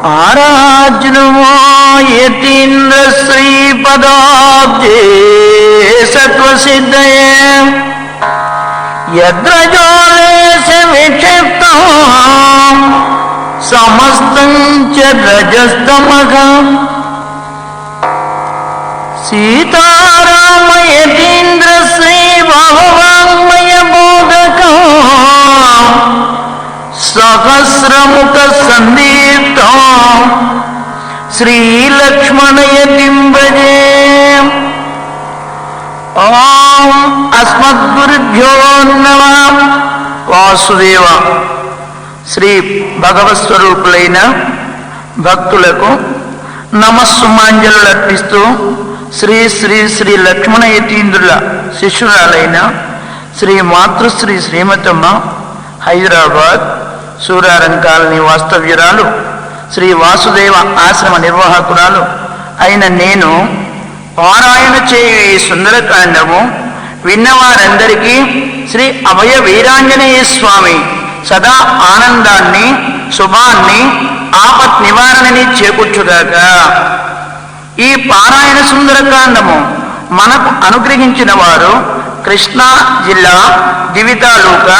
ఆరాజ్యమో యతీంద్ర శ్రీపదాబ్జే సత్వసిద్ధయే యద్రజోలేశ విక్షిప్తం సమస్తం చ రజస్తమః సీతారామ యతీంద్ర శ్రీ బహువాంగ్మయ బోధకం సహస్రముఖ సందీప్తం శ్రీలక్ష్మణయతిం భజే. ఓం అస్మద్గురుభ్యో నమః. వాసుదేవ శ్రీ భగవత్ స్వరూపులైన భక్తులకు నమస్సుమాంజలు అర్పిస్తూ శ్రీ శ్రీ శ్రీ లక్ష్మణయతీంద్రుల శిష్యురాలైన శ్రీ మాతృశ్రీ శ్రీమతమ్మ హైదరాబాద్ సూరారం కాలనీ వాస్తవ్యురాలు శ్రీ వాసుదేవ ఆశ్రమ నిర్వాహకురాలు అయిన నేను పారాయణ చేయు ఈ సుందరకాండము విన్నవారందరికీ శ్రీ అభయ వీరాంజనేయ స్వామి సదా ఆనందాన్ని శుభాన్ని ఆపత్ నివారణని చేకూర్చుగాక. ఈ పారాయణ సుందరకాండము మనకు అనుగ్రహించిన వారు కృష్ణా జిల్లా దివితాలూకా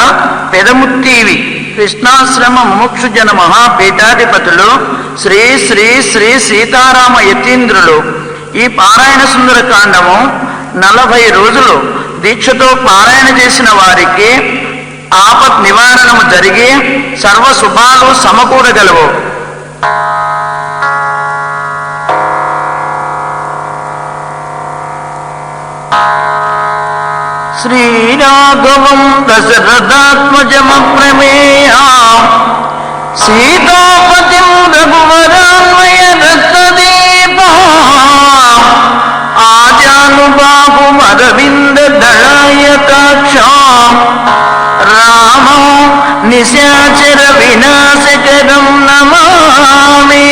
పెదముత్తీవి కృష్ణాశ్రమ ముముక్షుజన మహాపీఠాధిపతులు శ్రీ శ్రీ శ్రీ సీతారామ యతీంద్రులు. ఈ పారాయణ సుందరకాండము 40 రోజులు దీక్షతో పారాయణ చేసిన వారికి ఆపత్ నివారణము జరిగి సర్వ శుభాలు సమకూరగలవు. శ్రీరాఘవం దశరథాత్మజమప్రమేయా సీతాపతిం రఘువరాన్వయ రక్తదీపా ఆజానుబాహుమరవింద దళాయతాక్షాం రామం నిశాచర వినాశకరం నమామి.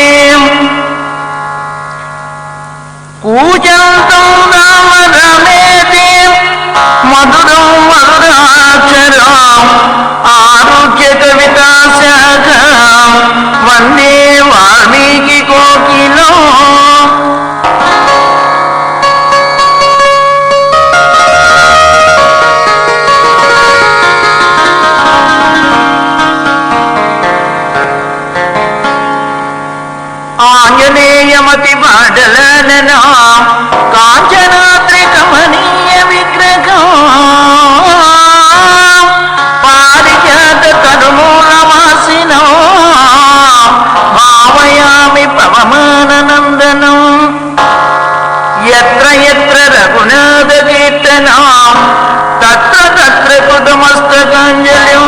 కూజంతం రామ రమేతి మధురం మధురాక్షరం ఆరుహ్య కవితా శాఖం వందే వాల్మీకి కోకిలం. ఆంజనేయమతి బాడలన కాంచనాద్రి కమనీయ విగ్రహం పారిజాత తరుమూలవాసినో భావయామి పవమాననందనం. యత్ర యత్ర రఘునాథ కీర్తనం తత్ర తత్ర కృతమస్తకాంజలిం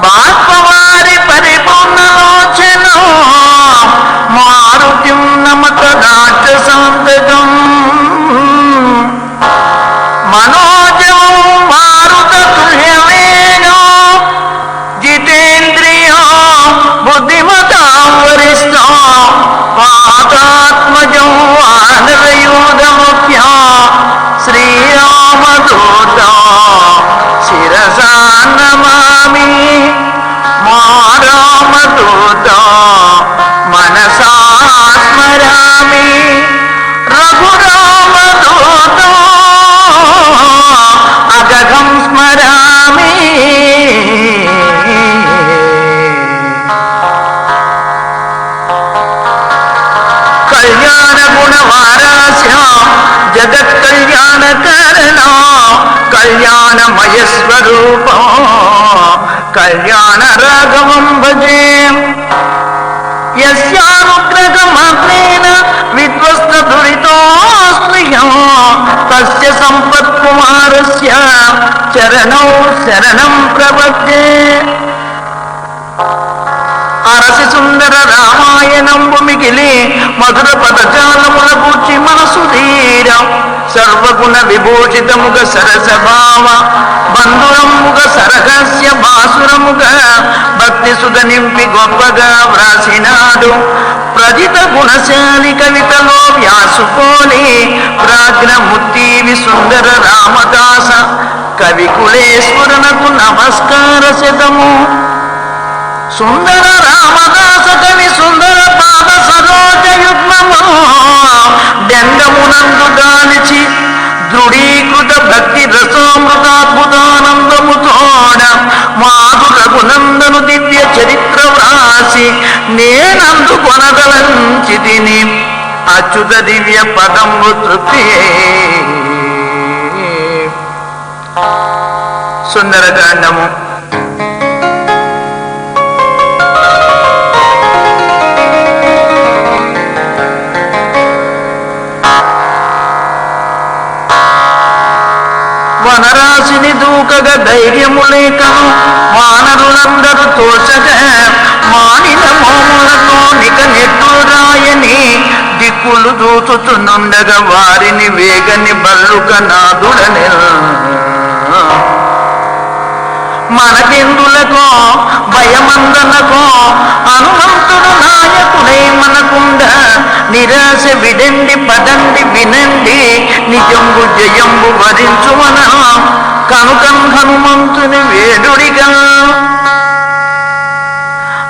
బాష్పవారి పరిపూర్ణలోచనం మారుతిం నమత రాక్షసాంతకం. మనోజం మారుత తుల్యవేగో జితేంద్రియో బుద్ధిమతాం వరిష్టం పాతాత్మజం వానరయూధముఖ్య శ్రీరామదూత శిరసా నమామి. మా రామదూత మనసా స్మరామి రఘురామదూత అగఘం స్మరామి. కళ్యాణ గుణవారాస్యం జగత్ కళ్యాణ కారణం కళ్యాణమయ స్వరూపం కళ్యాణ రాఘవం భజే. యస్యానుగ్రహమాత్రేణ విధ్వస్త దురితోస్మ్యం తస్య సంపత్కుమారస్య చరణౌ శరణం ప్రపద్యే. అరసి సుందర రామాయణంబు మిగిలి మధుర పదజాలముల పూచి మనసు ధీరం సర్వగుణ విభూషితముగ సరసభావ బంధురముగ సరహస్య బాసురముగ భక్తి సుధ నింపి గొప్పగా వ్రాసినాడు. ప్రజిత గుణశాలి కవితలో వ్యాసుకోని ప్రాజ్ఞముత్తీవి సుందర రామదాస కవి కులేశ్వరునకు నమస్కార శతము. సుందర రామదాస కవి సుందర నేనందుకొనదలంచితిని అచ్యుత దివ్య పదంబు తృప్తి. సుందరకాండము. వనరాశిని దూకగా ధైర్యము లేకను వానరులందరూ తోచగ మానిన మోములతో నిక నెట్టురాయని దిక్కులు దూచుచునుండగా వారిని వేగని బల్లుక నాదుడని మనకెందులకో భయమందనకో హనుమంతుడు నాయకుడై మనకుండ నిరాశ విడండి పదండి వినండి నిజంబు జయంబు వరించుమన కనుకన్ హనుమంతుని వేడుడిగా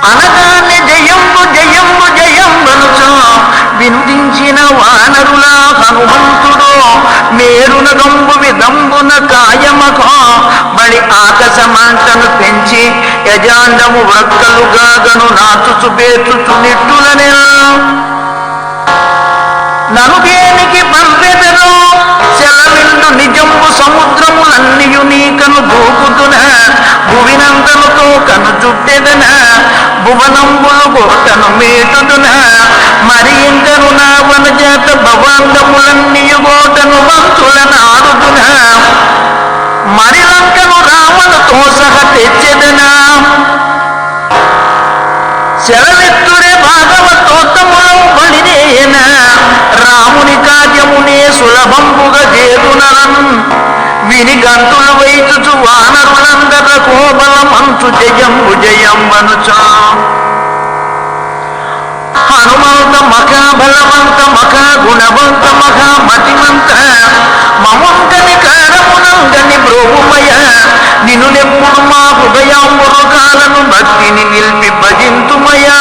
అనగానే జయంబు జయంబు జయంబనుచో వినుదించిన వానరుల హనుమంతుడు మేరున గంబు విదంబున కాయమకో బడి ఆకాశమంటను పెంచి యజాండము వృక్కలుగాగను నాచుచు బేచుచు నిట్టులనే నను దేనికి పంపెదను సెలవిండు నిజంబు సముద్రములన్నీయు నీకను దూకుతున భువినందనుతో కను చుట్టెదన భువనంబులు గోటను మేటుదున మరి ఇంకను నా వనజాత భవాంగములన్నీయు గోటను మంచుల నాడుదున మరి లంకను రావణుతో సహ తెచ్చెదన సెలవెత్తురే భాగవతోత్తములు బలిదేన రాముని కార్యమునే సులభంబుగా చేతునరన్ విని గంతులు వైచుచు వానరులందర కోబలమంచు జయంబు జయంబనుచా హనుమంత మఖా బలవంత మఖా గుణవంత మఖా మతిమంత మమంతని కారమునంగని బ్రోగుమయ నిన్ను నెప్పుడు మా హృదయాంబురు కాలను భక్తిని నిలిపి భజింతుమయా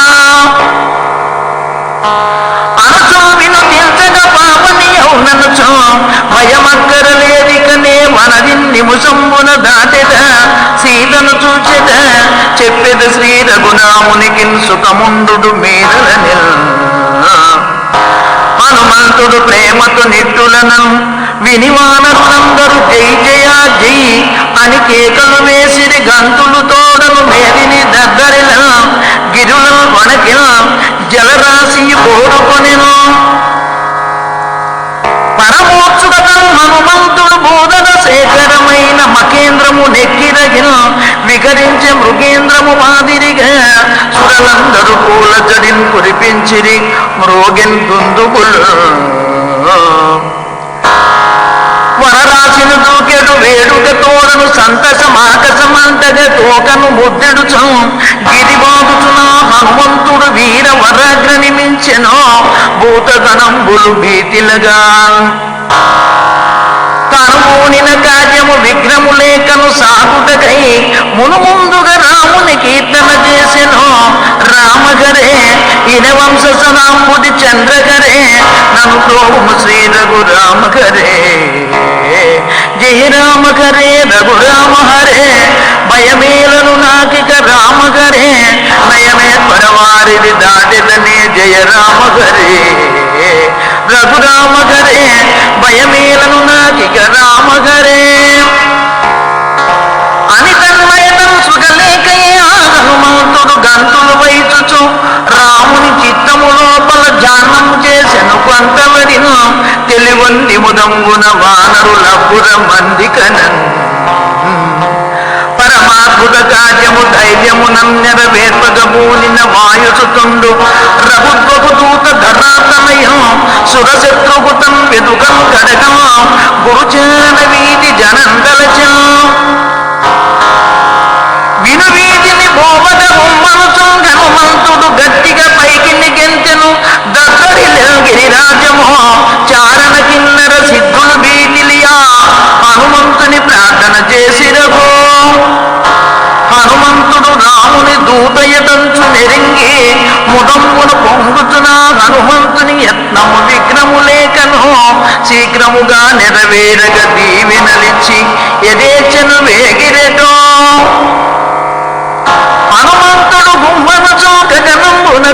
అనచో విను నిల్చగా పాపని అవుననుచో భయమక్కరలేదికనే మనది నిముసంబున దాటెద సీతను చూచెద చెప్పెద శ్రీ రఘునామునికి సుఖముండు మేరల హనుమంతుడు ప్రేమతో నిట్టులను వినివానరులందరూ జై జయ జై అని కేకలు వేసిరి గంతులు తోడను మేదిని దద్దరిన గిరుల వణకిన జలరాశి కోరుకొనెను పరమోత్సుకతం హనుమంతుడు బోధన శేఖరమైన మకేంద్రము నెక్కిరగిన వికరించే మృగేంద్రము మాదిరిగా సురలందరూ పూల జడిని కురిపించిరి మ్రోగెన్ దుందుబులు వనరాశిని దూకెడు వేడుక తోడను సంతసమాకసమంటగా తోకను ముద్దెడుచు గిరిబాదుచున హనుమంతుడు వీర వరాగ్రని మించెను భూతగణంబులు భీతిలగా తనుమూనిన కార్యము విఘ్నము లేకను సాగుటకై మునుముందుగా రాముని కీర్తన చేసెను రామగరే ఇనవంశ సనాంబుడి చంద్రగరే నన్ను ప్రోము శ్రీ రఘురామగరే జయ రామగరే రఘురామ హరే భయమేలను నాకిక రామగరే నయమే పరవారిది దాటిదనే జయ రామగరే రఘురామగరే భయమేలను నాకిక రామగరే అని తన్మయతం సుగలేకయే హనుమంతుడు గంతులు వైచుచు రాముని చిత్తము లోపల ధ్యానము చేసెను కొంతవడిన తెలివంది ముదంగున వానరులబ్బుర మందికనన్ పరమాద్భుత కార్యము ధైర్యము నెరవేర్పగబూనిన వాయుసుతుండు రఘుత్వపు దూత ధరాతనయం సురశత్రుగుతం వెదుకం కడగం గురుచాన వీధి జనందలచం విను వీధిని బోవద బొమ్మనుచు హనుమంతుడు గట్టిగా పైకి గెంతెను దత్తరి గిరిరాజము చారణ కిన్నర సిద్ధులు భీతిలియా హనుమంతుని ప్రార్థన చేసిరగో హనుమంతుడు రాముని దూతయటంచు నెరింగి ముదంబును పొంగుతున్న హనుమంతుని యత్నము విఘ్నము లేకను శీఘ్రముగా నెరవేరగ దీవెనలిచ్చి యథేచ్ఛను వేగిరెటో హనుమంతుడు గుమ్మను చోకగనంబున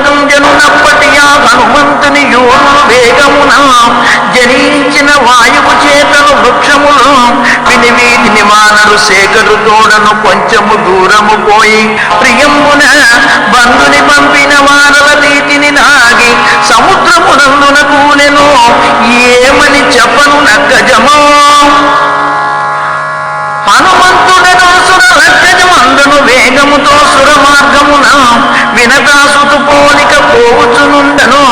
హనుమంతుని యూరు వేగమున జనించిన వాయువు చేతను వృక్షములు విని వీధిని వానరు శేఖరు తోడను కొంచెము దూరము పోయి ప్రియంబున బంధుని పంపిన వానల నీతిని నాగి సముద్రమునందున కూలెను ఏమని చెప్పను నగ్గజమో హనుమంతుడను సురలగ్గజమందును వేగముతో సుర మార్గమున వినతాసుతు పోలిక పోవుచునుండను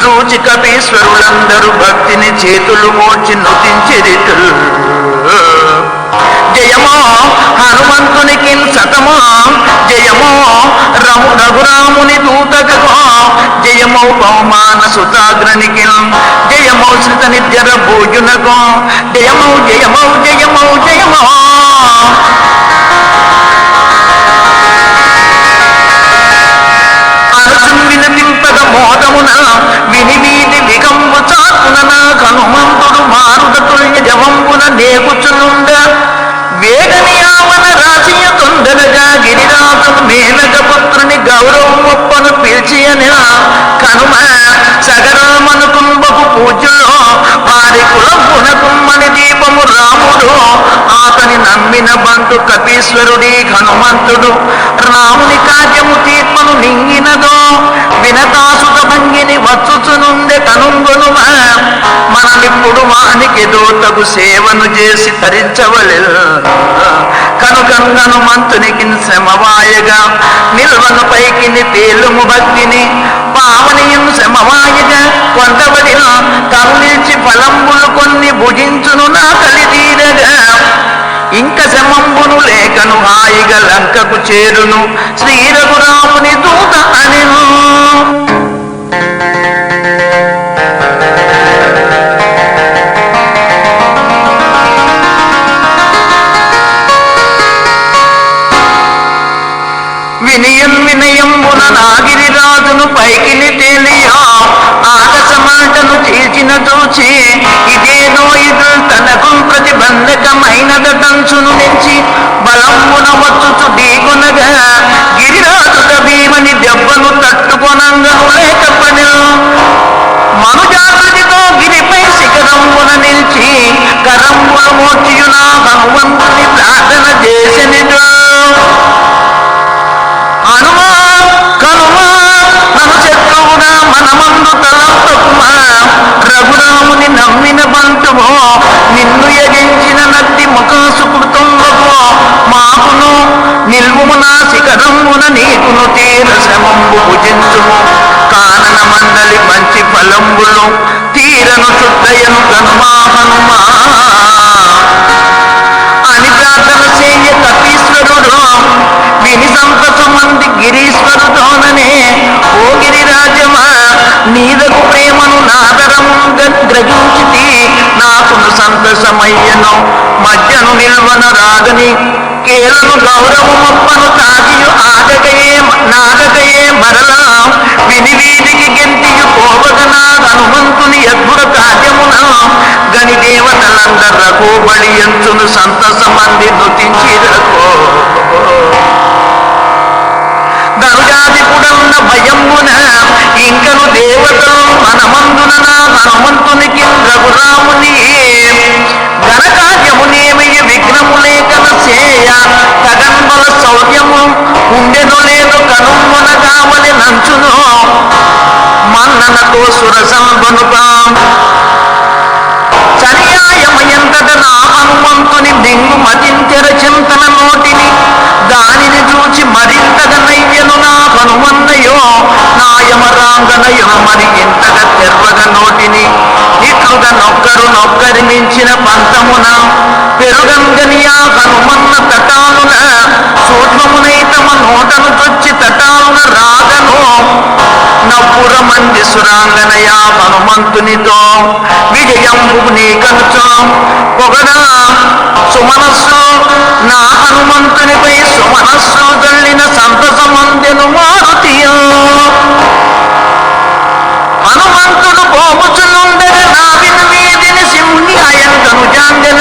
జూచి కపీశ్వరులందరూ భక్తిని చేతులు మోచి నృతించిరితులు జయమో హనుమంతునికి సతమో జయమో రఘురాముని దూతకో జయమో పౌమాన సుతాగ్రనికి జయమో శ్రిత నిత్యర భోజునకో జయమో జయమో జయమో జయమో వినపింపద మోదమున విని వీధి వికంబు చాటున హనుమంతుడు మారుత తుల్య జవంబున నేగుచునుండ వేగని ఆవన రాశియ తొందరగా గిరిరాజును మేనక పుత్రుని గౌరవమొప్పను పిలిచియని కనుమ సగరామను కుంభపు పూజలో వారి కులపున కుమ్మని దీపము రాముడు అతని నమ్మిన బంటు కపీశ్వరుడి హనుమంతుడు రాముని కార్యము తీర్పను నింగినదో వినతాసుత భంగిని వచ్చుచునుండే కనుంగును మనమిప్పుడు వానికి దూతకు సేవను చేసి తరించవలె కనుకనుమంతునికి శ్రమవాయగా నిల్వను పైకి తేలుము భక్తిని పావనియను శ్రమవాయగా కొంతబడిన తల్లించి ఫలంబులు కొన్ని భుజించును నా కలిదీరగా ఇంక శమంబును లేకను హాయిగా లంకకు చేరును శ్రీ రఘురాముని దూత అనిను వినయంబున నాగిరిరాజును పైకిని తేలియో ఆకాశమాటను చీల్చిన చూచి ఇదేదో ఇది తనకు ప్రతిబంధకమైనదంచును నుంచి బలంబున వచ్చుచు ఢీకొనగా గిరిరాజుట భీమని దెబ్బను తట్టుకొనంగను లేకపడి మనుజాకృతితో గిరిపై శిఖరంబున నిలిచి కరంబుల మోర్చియున హనుమంతుని ప్రార్థన చేసినడు హనుమా కనుమా నను శత్రువుగా మనమందు తలంపకుమా రఘురాముని నమ్మిన బంటువో నిన్ను యజించిన నద్ది ముఖాసుకృతంబో మాకును నిల్వుము నా శిఖరమున నీకును తీర శ్రమంబు భుజించుము కానన మండలి మంచి ఫలంబులు తీరను శుద్ధయను కనుమా హనుమా అని ప్రార్థన చేయ కపీశ్వరుడు విని సంతసమంది గిరీశ్వరుతోననే ఓ గిరిరాజమా నీదకు ప్రేమను నాదరము గ్రహించితి నాకును సంతసమయ్యను మధ్యను నిల్వన రాగని కేలను గౌరవమొప్పను తాకియు నాగకయే మరలా విని వీధికి గెంతియు పోవగనా హనుమంతుని అద్భుత కార్యమున గని దేవతలందరకు బడి ఎంచును సంతసమంది నృతించిరకో ధనుజాధిపుడన్న భయమున ఇంకను దేవతలు మనమందున హనుమంతునికి రఘురాముని ఘనకార్యమునేమయ్య విఘ్నము లేకన చేయ తగన్బల శౌర్యము ఉండెను లేదు కనుమ్మన కావలి నంచును మన్ననతో సురసంబనుతాం చర్యాయమయంతట నా హనుమంతుని దింగు మతించెర చింతన నోటిని దానిని చూచి మరింతగా నయ్యను నా హనుమన్నయో నాయమరాంగనయో మరి ఇంతగా తెర్వగ నోటిని ఇట్లుగా నొక్కరి మించిన పంతమున పెరుగంగనియా హనుమన్న తటాలున సూక్ష్మమునై తమ నోటను చొచ్చి తటాలున రాగను నవ్వుర మంది సురాంగనయా హనుమంతునితో విజయంబు నీ కనుచో పొగడా సుమనస్సు నా హనుమంతునిపై సుమనస్సు గల్లిన సంతసమందెను మారుతియో హనుమంతుడు పోముచునుండగా నావిన వీధిని సింహి అయంతను జాంగన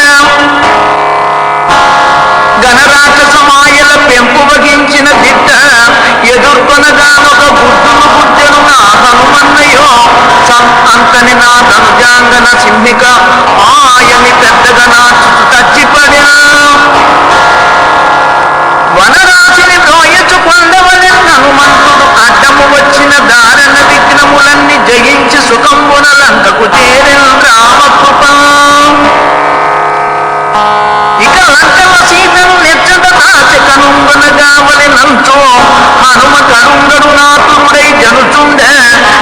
గణరాక్షసమాయల పెంపు వగించిన దిట్ట ఎదుర్కొనగానొక గుడ్డును గుడ్డెను నా హనుమన్నయో ధనుజాంగన సింహిక ఆయని పెద్దగా నాచుతూ తచ్చిపడిన వనరాశిని ద్రోయచు పొందవని హనుమంతుడు అడ్డము వచ్చిన దారణ విఘ్నములన్నీ జయించి సుఖంబున లంకకు చేరెను రామకృప. ఇక లంకల సీతను నెచ్చట నాచి కనుంగనగావలి నంచో హనుమ కనుంగడు నాతుడై జనుచుండె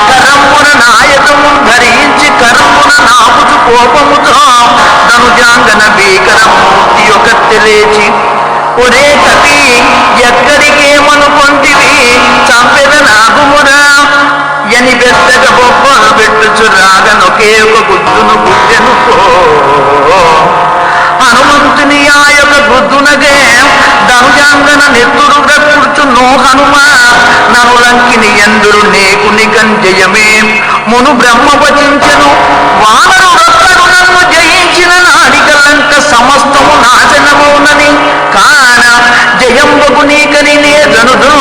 కరంబున నాయకము ధరించి కరంబున నాపుచు కోపముతో ధనుజాంగన భీకరమూర్తి ఒక తెలిచి ఒరే కవి ఎక్కడికేమనుకొంటివి చంపెద నాగుమురా ఎని పెద్దగా బొబ్బలు పెట్టుచు రాగనొకే ఒక గుద్దును గుడ్డెనుకో. హనుమంతుని ఆ యొక్క గుద్దునగే ధనుజాంగన నెత్తురుగా కూర్చున్నో హనుమ నను లంకిని ఎందురు నీకు నిగంజయమే మును బ్రహ్మ వచించెను వానరుడొక్కడు నన్ను జయించిన నాడిక లంక సమస్తము నాశనమౌనని కాన జయంబకు నీకని నే జనుడు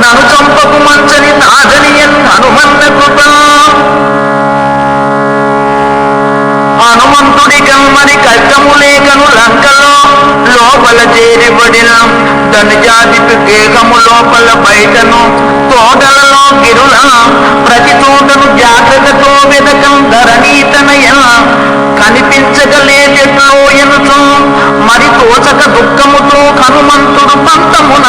నన్ను చంపకు మంచని నాదని హనుమన్న కృప. హనుమంతుడి కమ్మని కష్టము లేకను లంకలో లోపల చేరిబడిన ధనుజాతిపి కేకము లోపల బయటను తోటలలో గిరుల ప్రతి తోటను జాగ్రత్తతో వెదకం ధరణీతనయ కనిపించగలేదెట్లో ఎనుచు మరి తోచక దుఃఖముతో హనుమంతుడు పంతమున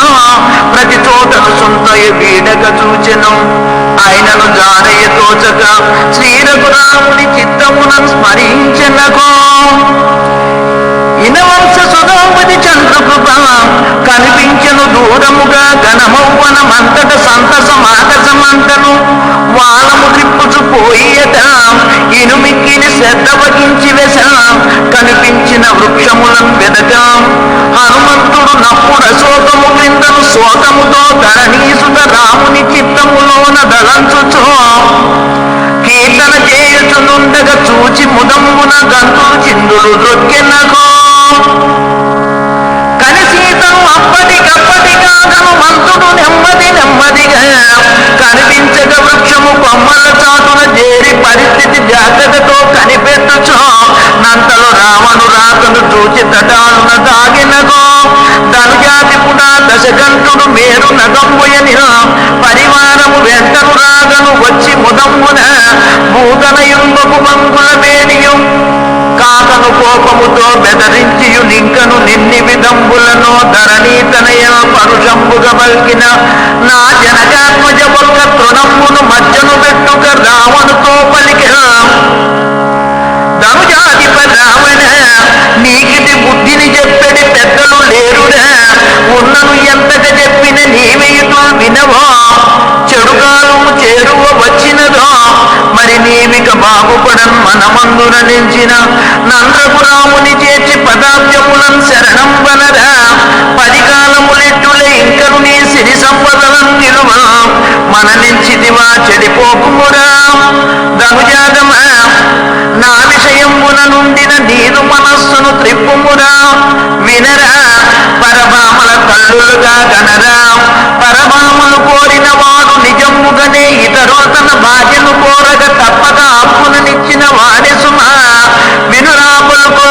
ప్రతి చోటను సొంతయ వీడక చూచెను. ఆయనను జానయ్య తోచక శ్రీ రఘురాముని చిత్తమున స్మరించెనకో. ఇనవంశ సుధాపతి చంద్రకృప కనిపించెను దూరముగా ఘనమౌవనమంతట సంతసమాకసమంతను వానము త్రిప్పుచు పోయేట ఇనుమిక్కిని శ్రద్ధ వహించి వెస కనిపించిన వృక్షములను వెదక హనుమంతుడు నప్పుడు అశోకము క్రిందను శోకముతో ధరణీసుత రాముని చిత్తములోన దళంచుచో కీర్తన చేయుచునుండగా చూచి ముదమ్మున గంతులు చిందులు దొక్కెనకో. కనిసీతను అప్పటికప్పటిగా హనుమంతుడు నెమ్మదిగా కనిపించక వృక్షము కొమ్మల చాటున చేరి పరిస్థితి జాగ్రత్తతో కనిపెట్టుచో నంతలో రావణు రాకను చూచి తటాలున దాగినగో. ధనుజాతి పుడా దశకంఠుడు మేరు నగంబుయని పరివారము వెంటను రాగను వచ్చి ముదమ్మున భూతనయుంబకు మంకుల వేడియు కాకను కోపముతో బెదరించియు నింకను నిన్ని విధంబులను ధరణీతనయ పరుషంబుగా పలికిన నా జనజాత్మజ ఒక్క తృణంబును మధ్యను పెట్టుక రావణుతో పలికిన ధనుజాధిప రావణ నీకిటి బుద్ధిని చెప్పెడి పెద్దలు లేరుడా ఉన్నను ఎంతగా చెప్పిన నీవేయుతో వినవో చెడుకాలము చేరువ వచ్చినదో మరి నీవిక బాగుపడన్ మనమందున నిలిచిన నందపురాముని చేర్చి పదాబ్జములను శరణం వనరా పరికాలములెట్టులే ఇంకను నీ సిరి సంపదలను నిలువ మన నించిదివా చెడిపోకుమురా. ధనుజాగమ నా విషయమున నుండిన నీరు మనస్సును త్రిప్పుమురా వినరా పరభామల తల్లులుగా గనరా పరభామలు కోరిన వాడు నిజముగానే ఇతరులు తన భార్యను కోరగ తప్పక అప్పుననిచ్చిన వాడి సుమ వినురా పలుకు.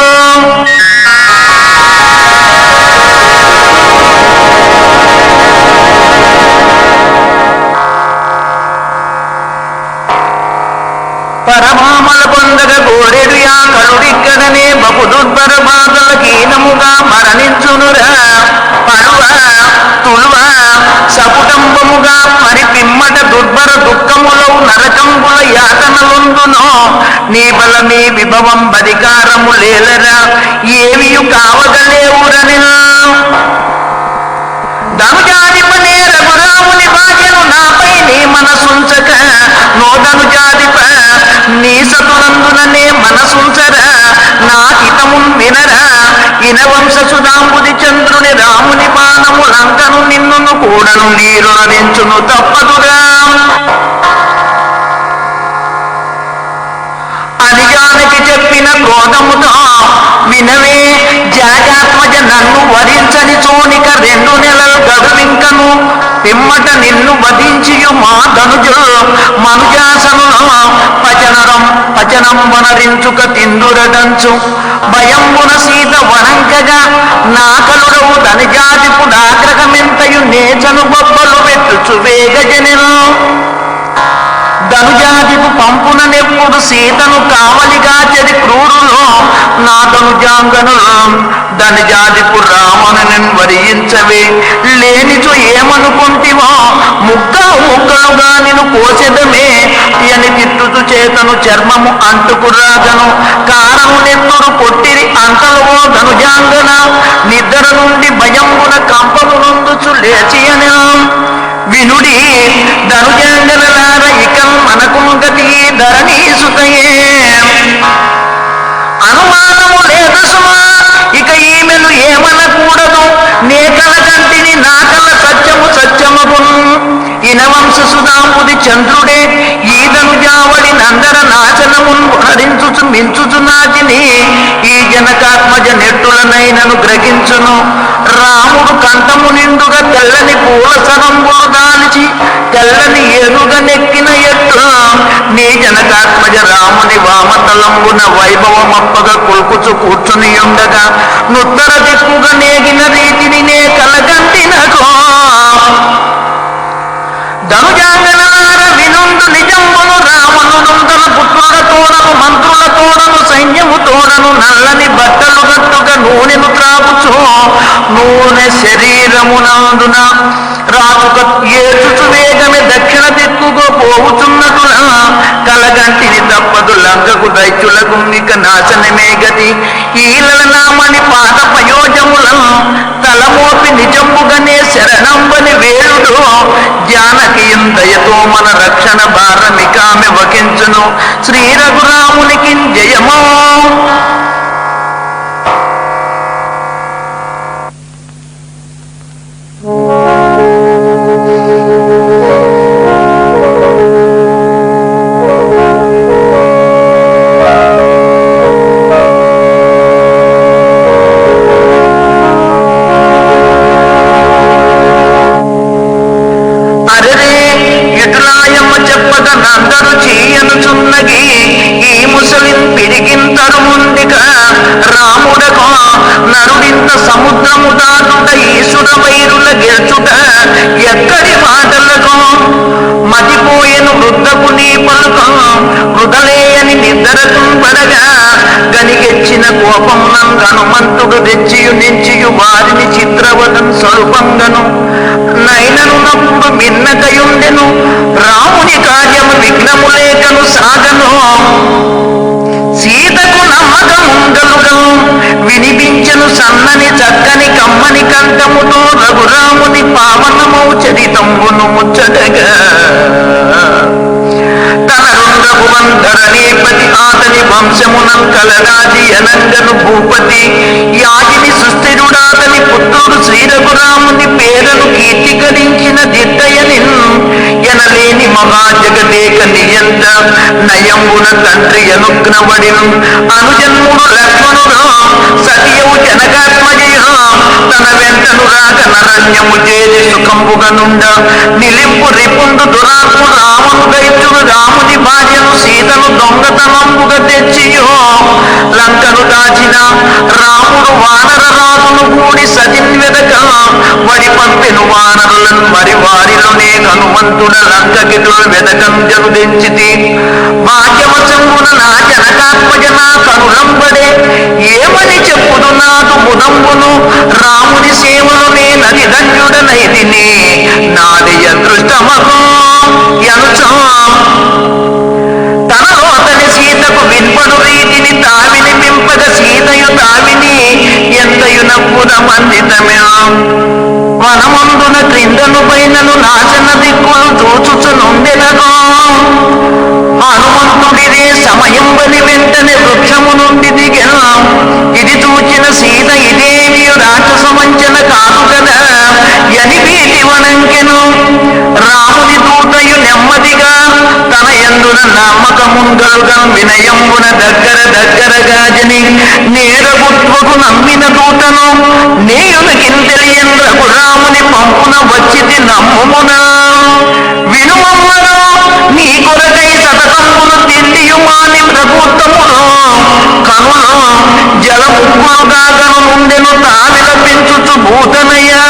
పరభామల పొందగ గోరెడు యా కరుడిక్కడనే బపు దుర్భర బాధల హీనముగా మరణించునురా పరువ తులువ సపుటంబముగా మరి పిమ్మట దుర్భర దుఃఖములో నరకంబుల యాతనలుందునో నీ బలమీ విభవం బధికారము లేలరా ఏమియు కావగలేవురని. ధనుజాధిపనే రఘురాముని భార్యను నాపై నీ మనసుంచక నో ధనుజాధిప నీ సతులందుననే మనసుంచరా నా హితము వినరా. ఇనవంశ సుధాంబుది చంద్రుని రాముని బాణము లంకను నిన్నును కూడను నీరు నరించును తప్పదుగా. అనిజానికి చెప్పిన క్రోధముతో వినవే జాగాత్మజ నన్ను వరించని చోనిక 2 నెలలు గడువింకను పిమ్మట నిన్ను వధించియు మా ధనుజులు మనుజాసను భజనం వనరించుక తిందురడంచు భయంబున సీత వనంకగా నాకలుడవు ధనుజాతిపుడాగ్రహమెంతయు నేచను బొబ్బలు పెట్టుచు వేగజనెను ధనుజాతిపు పంపున నెప్పుడు సీతను కావలిగా చెది క్రూరులో నా ధనుజాంగనులు ధనుజాతిపు రావణుని వరించవే లేనిచో ఏమనుకుంటివో ముక్కలుగా నిన్ను కోసెదమే అని తిట్టుతు చేతను చర్మము అంటుకురాగను కారమునెత్తురు కొట్టిరి అంతలో ధనుజాంగన నిద్ర నుండి భయంబున కంపము నొందుచు లేచి అని వినుడి ధనుజాంగనలార ఇక మనకు గతి ధరణీసుతయే అనుమానము లేదు సుమా ఇక ఈమెను ఏమనకూడదు నే కల కంటిని నా కల సత్యమగును ఇనవంశ సుధాంబుది చంద్రుడే ఈ ధనుజావళి నందర నాశనమును హరించుచు మించుచు నాచిని ఈ జనకాత్మజ నెట్టులనైనను గ్రహించును రాముడు కంఠము నిండుగా తెల్లని పూల సరంబులు దాల్చి తెల్లని ఏనుగా నెక్కిన ఎట్టు నీ జనకాత్మజ రాముని వామతలంబున వైభవమప్పగా కొలుకుచు కూర్చుని ఉండగా నుత్తర దిక్కుగా నేగిన రీతిని నే కలగంటినకో ధనుజాంగనార వినుండు నిజంబును రావణుడు తన పుత్రులతోడను మంత్రులతోడను సైన్యముతోడను నల్లని బట్టలు గట్టుగా నూనెను త్రాగుచు నూనె శరీరమునందున రాజుక ఏచుచు వేగమే దక్షిణ దిక్కుగా పోవుచున్నటులా కలగంటిని తప్పదు లంకకు దైత్యులకు ఇక నాశనమే గతి ఈలల నామని పాత పయోజములను తలమోపి నిజంబుగానే శరణంబని వేరుడు జానకియం దయతో మన రక్షణ భారమికామె వకించును శ్రీ రఘురామునికి జయమో సముద్రము దాటుట ఈసుడ వైరుల గెలుచుట ఎక్కడి మాటలకు మతిపోయెను వృద్ధకు నీ పలుక వృధలేయని నిద్రకు పడగా గనిగెచ్చిన కోపం హనుమంతుడు తెచ్చియు నించియు వారిని చిత్రవదం స్వరూపంగను నైనను నప్పుడు మిన్నకయుండెను రాముని కార్యము విఘ్నము లేకను సాగను సీతకు నమ్మకముంగలుగను వినిపించను సన్నని చక్కని కమ్మని కంఠముతో రఘురాముని పావనమౌ చరితంబును ముచ్చటగా తన రుండభువంధరణీపతి ఆతని వంశమునం కలరాజి అనంగను భూపతి యాజిని సుస్థిరుడాతని పుత్రుడు శ్రీ రఘురాముని పేరను కీర్తికరించిన దిద్దయని ఎనలేని మహాజగదేక నియంత నయంబున తండ్రి అనుగ్నవడిను అనుజన్ముడు లక్ష్మణుడు సతియవు జనకాత్మజయ తన వెంటను రాక నరణ్యము చేసి సుఖంబుగనుండ నిలింపు రిపుండు దురాకు రామును దైత్యుడు రాముని భార్యను సీతను దొంగతనంబుగా తెచ్చియో లంకను దాచిన రాముడు వానర రాజును కూడి సతిన్వెదక వడి పంపెను వానరులను మరి వారిలోనే హనుమంతుడ లంకకిటులు వెదకం జరుదించితి భాగ్యవశంబున నా జనకాత్మజ నా కనులంబడే ఏమని చెప్పుదు నాదు ముదంబును రాముని సేవలు నే నది ధన్యుడనైతిని నాది అదృష్టమగు యనుచో తనలో తని సీతకు విన్పడు రీతిని తావిని మింపగ సీతయు తావిని ఎంతయు నవ్వున మందితమే వనమందున క్రిందను పైనను నాశన దిక్కులు చూచుచునుండెనగో హనుమంతుడిదే సమయం బలి వెంటనే వృక్షము నుండి దిగెను ఇది చూచిన సీత ఇదేమియు రాక్షస వంచన కాదు కదా ఎని భీతి వనంకెను రాముని దూతయు నెమ్మదిగా తన యందున నమ్మకముంగలుగా వినయంబున దగ్గరగా జని నేరగుత్వకు నమ్మిన దూతను నేయునకింతెలియన్ రఘురాముని పంపున వచ్చితి నమ్ముమున వినుమమ్మను నీ కొరకై సతతంబును తిండియు మాని రఘు బాణములు జలముక్కులుగాగను నుండెను తావిల పెంచుచు భూతనయ్యా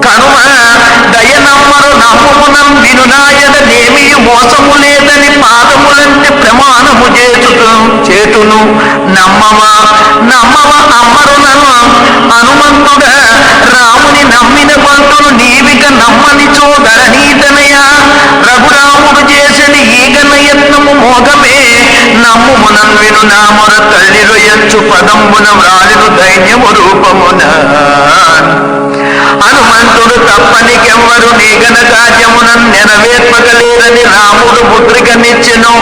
కనుమ దయనమ్మరు నమ్మునం వినునాయన నేమియు మోసము లేదని పాదములంటే ప్రమాణము చేతును నమ్మవ అమ్మరునను హనుమంతుడా రాముని నమ్మిన పంతులు నీవిక నమ్మని చోదరణీతనయ రఘురాముడు చేసని ఈగన యత్నము మోగమే నమ్ముమునం విను నామర తల్లి రొయ్యచ్చు పదంబున వ్రాలిను దైన్యము రూపమున హనుమంతుడు తప్పనికెవ్వరు నీగన కార్యమునం నెరవేర్పగలేరని రాముడు ముద్రికనిచ్చెను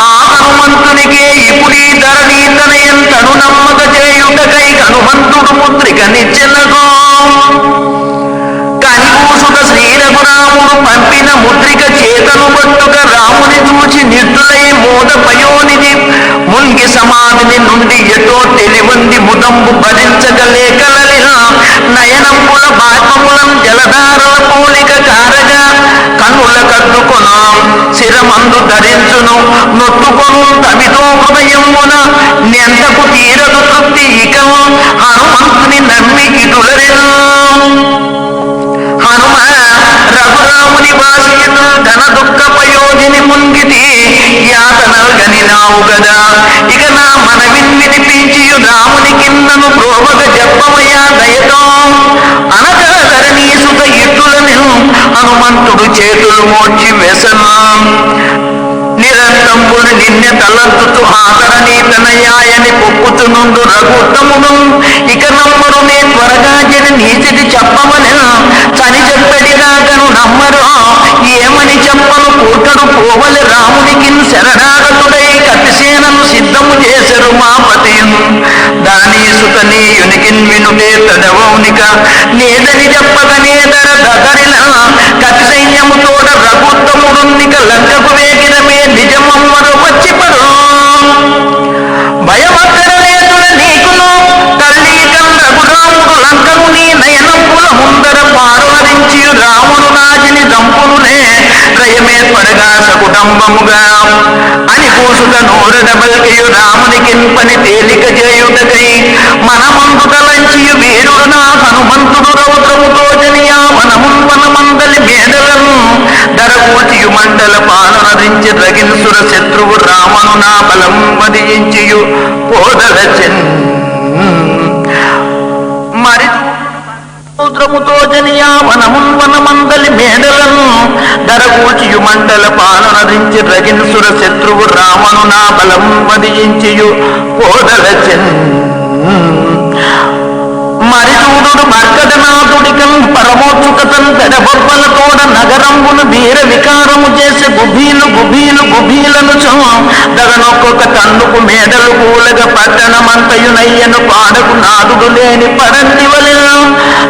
ఆ హనుమంతునికే ఇప్పుడు ఈ ధరణీతనయంతను నమ్మక చేయుటకై హనుమంతుడు ముద్రికనిచ్చెనగో కనిపూసుక శ్రీ రఘురాముడు పంపిన ముద్రిక చేతను పట్టుక రాముని చూచి నిర్దులై మోద పయోనిది మున్గి సమాధిని నుండి ఎటో తెలివంది ముదంబు భరించగలేకలలిన నయనంబుల బాష్పములం జలధారల పోలిక కారగా కన్నుల కద్దుకొను శిరమందు ధరించును నొత్తుకొను తమితో హృదయమున నెంతకు తీరదు తృప్తి ఇక హనుమంతుని నమ్మి ఇటులరెను హనుమ రఘురాముని వాసియను ధన దుఃఖ పయోధిని ముంగిటి యాతనలు గనినావు గదా ఇక నా మనవిన్ వినిపించియు రాముని కిందను ప్రోమగ జప్పమయా దయతో అనగా ధరణీసుత ఇట్టులను హనుమంతుడు చేతులు మోర్చి వెసను నిరంతంబులు నిన్నె తలంతుతూ ఆదరణీతనయాయని పొక్కుచునుండు రఘుత్తమును ఇక నమ్మరు నే త్వరగా జని నీతిది చెప్పమని చని చెప్పడిగాకను నమ్మరు ఏమని చెప్పను కూటడు పోవలి రామునికి శరణాగతుడై కపిసేనను సిద్ధము చేసరు మా పతియును దాని సుతనీయునికిన్ వినుటే తడవౌనిక నేదని చెప్పగనేదర దదరిన కపి సైన్యము తోడ రఘుత్తముడున్నిక లంకకు వేగినమే నిజమమ్మరు వచ్చిపడు భయమక్కరలేదుల నీకును తల్లి కన్ రఘురాముడు లంకను నీ నయనంబుల ముందర పారుహరించి రాముడు నాజిని దంపునునే రయమేర్పడగా సకుటుంబముగా అని కూసుక నోరడబల్కియు రామునికిన్ పని తేలిక చేయుటకై మనమందు తలంచియు వీరుడు నా హనుమంతుడు రౌద్రముతో జనియా వనమందలి మేడలను ధరకూచియు మండల పాలనరించి రగిన్సుర శత్రువు రామను నా బలం వదించియు పోదలచెన్ మరి సముద్రముతో జనియా వనమందలి మేడలను ధరకూచియు మండల పాలనరించి రగిన్సుర శత్రువు రామను నా బలం వదించియు పోదలచెన్ మరిచూడు మర్కటనాథుడికన్ పరమోత్సుకతన్ తెడబొబ్బలతోడ నగరంబును వీర వికారము చేసి గుబీలను దగనొక్కొక్క తన్నుకు మేడలు కూలగ పట్టణమంతయునయ్యను పాడకు నాదుడు లేని పడందివలె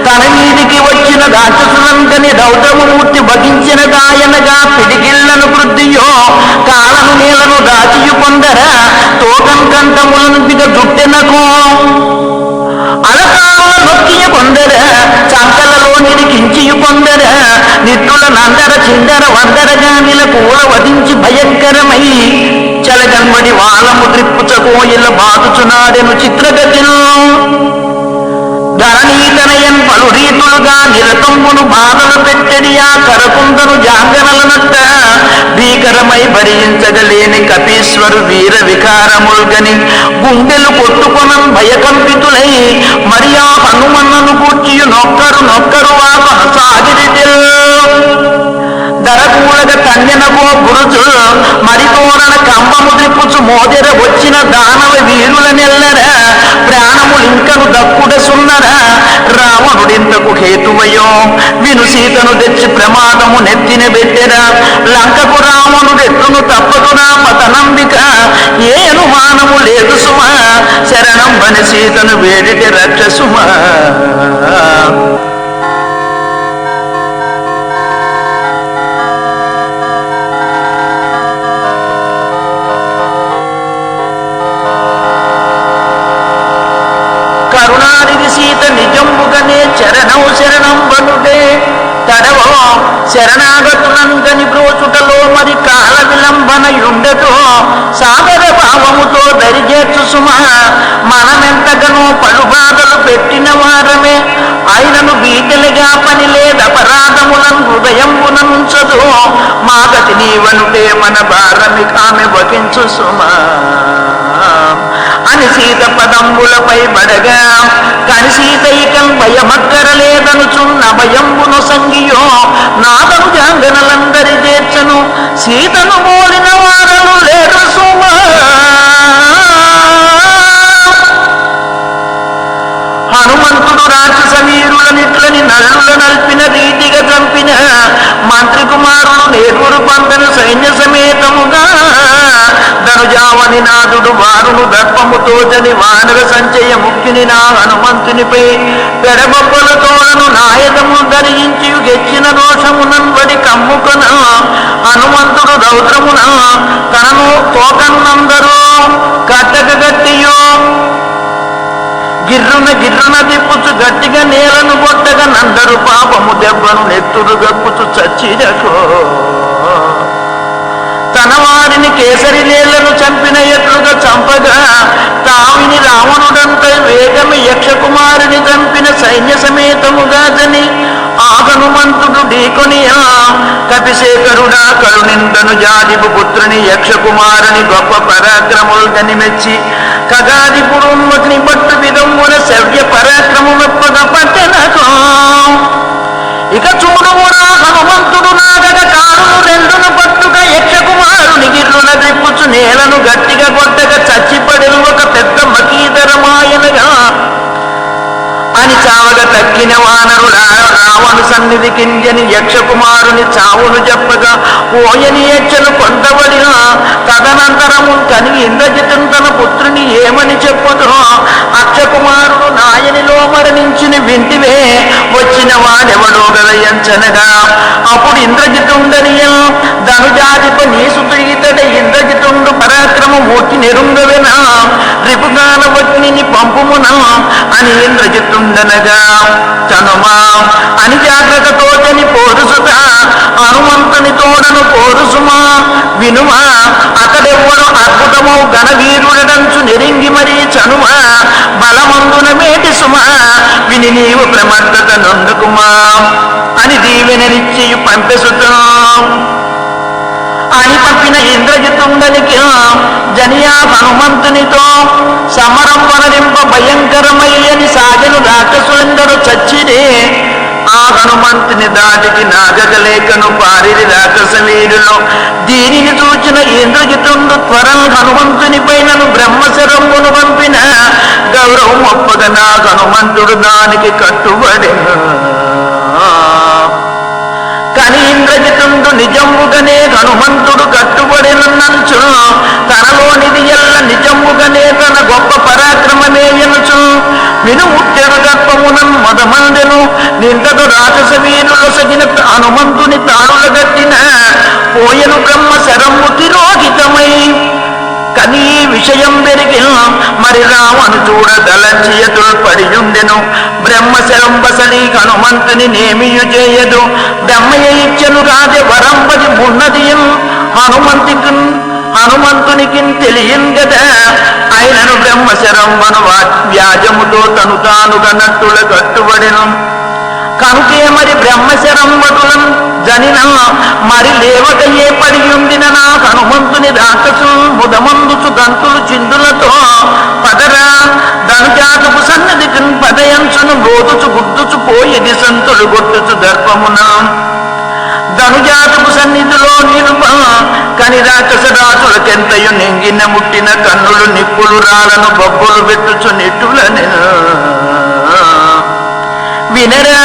తన మీదికి వచ్చిన రాక్షసులంకని రౌద్రమూర్తి భగించిన గాయనగా పిడిగిళ్లను వృద్ధియో కాలను నీలను దాచియు కొందర తోకన్ కంఠములను దిగ జుట్టెనకు అలకాల నొక్కియ కొందర చంకలలో నిరికించియు కొందర నిట్టుల నందర చిందర వందరగా నిల కూల వధించి భయంకరమై చలగన్మడి వాలము త్రిప్పుచకోయిల బాదుచునాడెను చిత్రగతిను ధరణీతనయన్ పలు రీతులుగా నిరతంబును బాధలు పెట్టడియా కరకుందను జాంగనలనట్ట భీకరమై భరించగలేని కపీశ్వరు వీర వికారముల్గని గుండెలు కొట్టుకొనం భయకంపితులై మరియా హనుమన్నను కూర్చియు నొక్కరు వాప సాగిరిటెల్ ధరకూలగ కన్యనగో గురుచు మరితోరణ కంబము త్రిప్పుచు మోదెర వచ్చిన దానవ వీరుల నెల్లర ప్రాణములింకను దక్కుడ సున్నర రావణుడింతకు హేతువయో విను సీతను తెచ్చి ప్రమాదము నెత్తిన పెట్టెరా లంకకు రావణుడెట్టును తప్పదునా పతనంబిక ఏ అనుమానము లేదు సుమా శరణం బని సీతను వేడిటి రక్ష సుమా కరుణానిధి సీత నిజంబుగనే శరణం బనుడే తడవో శరణాగతులందని బ్రోచుటలో మరి కాల విలంబనయుండతో సాగర భావముతో దరిచేర్చు సుమా, మనమెంతగానో పలుబాధలు పెట్టిన వారమే, ఆయనను బీటలుగా పని లేదపరాధములను హృదయంబునంచదు, మా గతి నీవనుటే మన భారమి కామె వహించు సుమా అని సీత పదంబులపై బడగా, కని సీతైకం భయమక్కరలేదనుచున్న భయంబును సంగియో నాదను జాంగనలందరి చేర్చను, సీతను మోలిన వారలు లేరు సుమా. హనుమంతుడు రాక్షస వీరులనిట్లని నల్లుల నల్పిన రీతిగా చంపిన మంత్రి కుమారుడు నేర్పురు పంపను సైన్య సమేతముగా, ధనుజావని నాదుడు వారును దర్పముతోచని వానర సంచయ ముఖ్యుని నా హనుమంతునిపై పెడబొబ్బలతోనను నాయకము ధరించి గెచ్చిన దోషమునంబడి కమ్ముకొన, హనుమంతుడు రౌద్రమున తనను తోకన్నందరూ కట్టక గట్టియో గిర్రున తిప్పుచు గట్టిగా నేలను కొట్టగా నందరు పాపము దెబ్బను నెత్తురు గప్పుచు చచ్చిరకో, తన వారిని కేసరి నేళ్లను చంపిన ఎట్లుగా చంపగా, తావిని రావణుడంత వేగమి యక్షకుమారిని చంపిన సైన్య సమేతముగా జని ఆ హనుమంతుడు ఢీకొనియా, కపిశేఖరుడా కరుణిందను జాదిపు పుత్రుని యక్షకుమారుని గొప్ప పరాక్రములు గనిమెచ్చి, ఖగాదిపురున్మతిని పట్టు విధమున శవ్య పరాక్రమునొప్పగా పట్టెనకో, ఇక చూడుమురా హనుమంతుడు నాగక కారును రెండును పట్టుక యక్షకుమారుని గిర్రున దిప్పుచు నేలను గట్టిగా కొట్టగా చచ్చిపడిన ఒక పెద్ద మకీధరమాయనగా అని చావగా తక్కిన వానరుల రావణు సన్నిధి కింజని యక్షకుమారుని చావును చెప్పగా పోయని యక్షలు కొంతబడిన, తదనంతరము కని ఇంద్రజితుని తన పుత్రుని ఏమని చెప్పుదో, అక్షకుమారుడు నాయనిలో మరణించిన వింటివే, వచ్చిన వాడెవడో గదయంచనగా, అప్పుడు ఇంద్రజితుండనియ ధనుజాధిప నీసుతు ఇతడ ఇంద్రజితుండు పరాక్రమ మూర్తి నెరుంగవెన, రిపుగాన వగ్నిని పంపుమున అని ఇంద్రజితుండనగా, చనుమా అని జాగ్రత్తతో చని పోరుసుత హనుమంతుని తోడను పోరుసుమా, వినుమా అతడెవ్వడు అద్భుతమౌ ఘనవీరుడంచు నెరింగి మరీ చనుమా, బలమందున మేటి సుమా విని నీవు ప్రమత్తత నొందుకుమా అని దీవెనరిచ్చి పంపెసుతం అని పంపిన ఇంద్రజితుండనికి జనియా హనుమంతునితో సమరం వనరింప భయంకరమయ్యని సాగను రాక్షసులందరూ చచ్చిరే, ఆ హనుమంతుని దాటికి నాగకలేకను పారిరి రాక్షస వీరులు, దీనిని చూచిన ఇంద్రజితుండు త్వరం హనుమంతుని పైనను బ్రహ్మశరంబును పంపిన, గౌరవం ఒప్పగా నా హనుమంతుడు దానికి కట్టుబడెను. కని ఇంద్రజితుండు నిజముగానే హనుమంతుడు కట్టుబడినంచు, తనలోనిది ఎల్ల నిజముగానే తన గొప్ప పరాక్రమమే ఎనుచు, వినుముట్టెడు గర్భమునం మదమందెను నింతడు రాక్షస వీరులు సగిన హనుమంతుని తాడుల గట్టిన, పోయను బ్రహ్మ శరము తిరోహితమై, కనీ విషయం పెరిగి మరి రావను చూడదలంచియతులు పడియుండెను, బ్రహ్మశరంబసలి హనుమంతుని నేమియు చేయదు, బ్రహ్మయ ఇచ్చను రాజ వరంబది ఉన్నదియం హనుమంతునికి తెలియను గదా, ఆయనను బ్రహ్మశరంబను వ్యాజముతో తను తానుగా నట్టుల కట్టుబడెను, కనుకే మరి బ్రహ్మశరంబటులం జనిన మరి లేవక ఏ పడి ఉండిన నా హనుమంతుని రాక్షసు ముదమందుచు గంతులు చిందులతో, పదరా ధనుజాతపు సన్నదికి పదయంచును గోదుచు గుర్తుచు పోయేది సంతులు గొట్టుచు దర్పమున, ధనుజాతపు సన్నిధిలో నిలుప కని రాక్షస రాజులకెంతయు నింగిన ముట్టిన కన్నులు నిప్పులు రాలను బొబ్బులు పెట్టుచు నిట్టులని, వినరా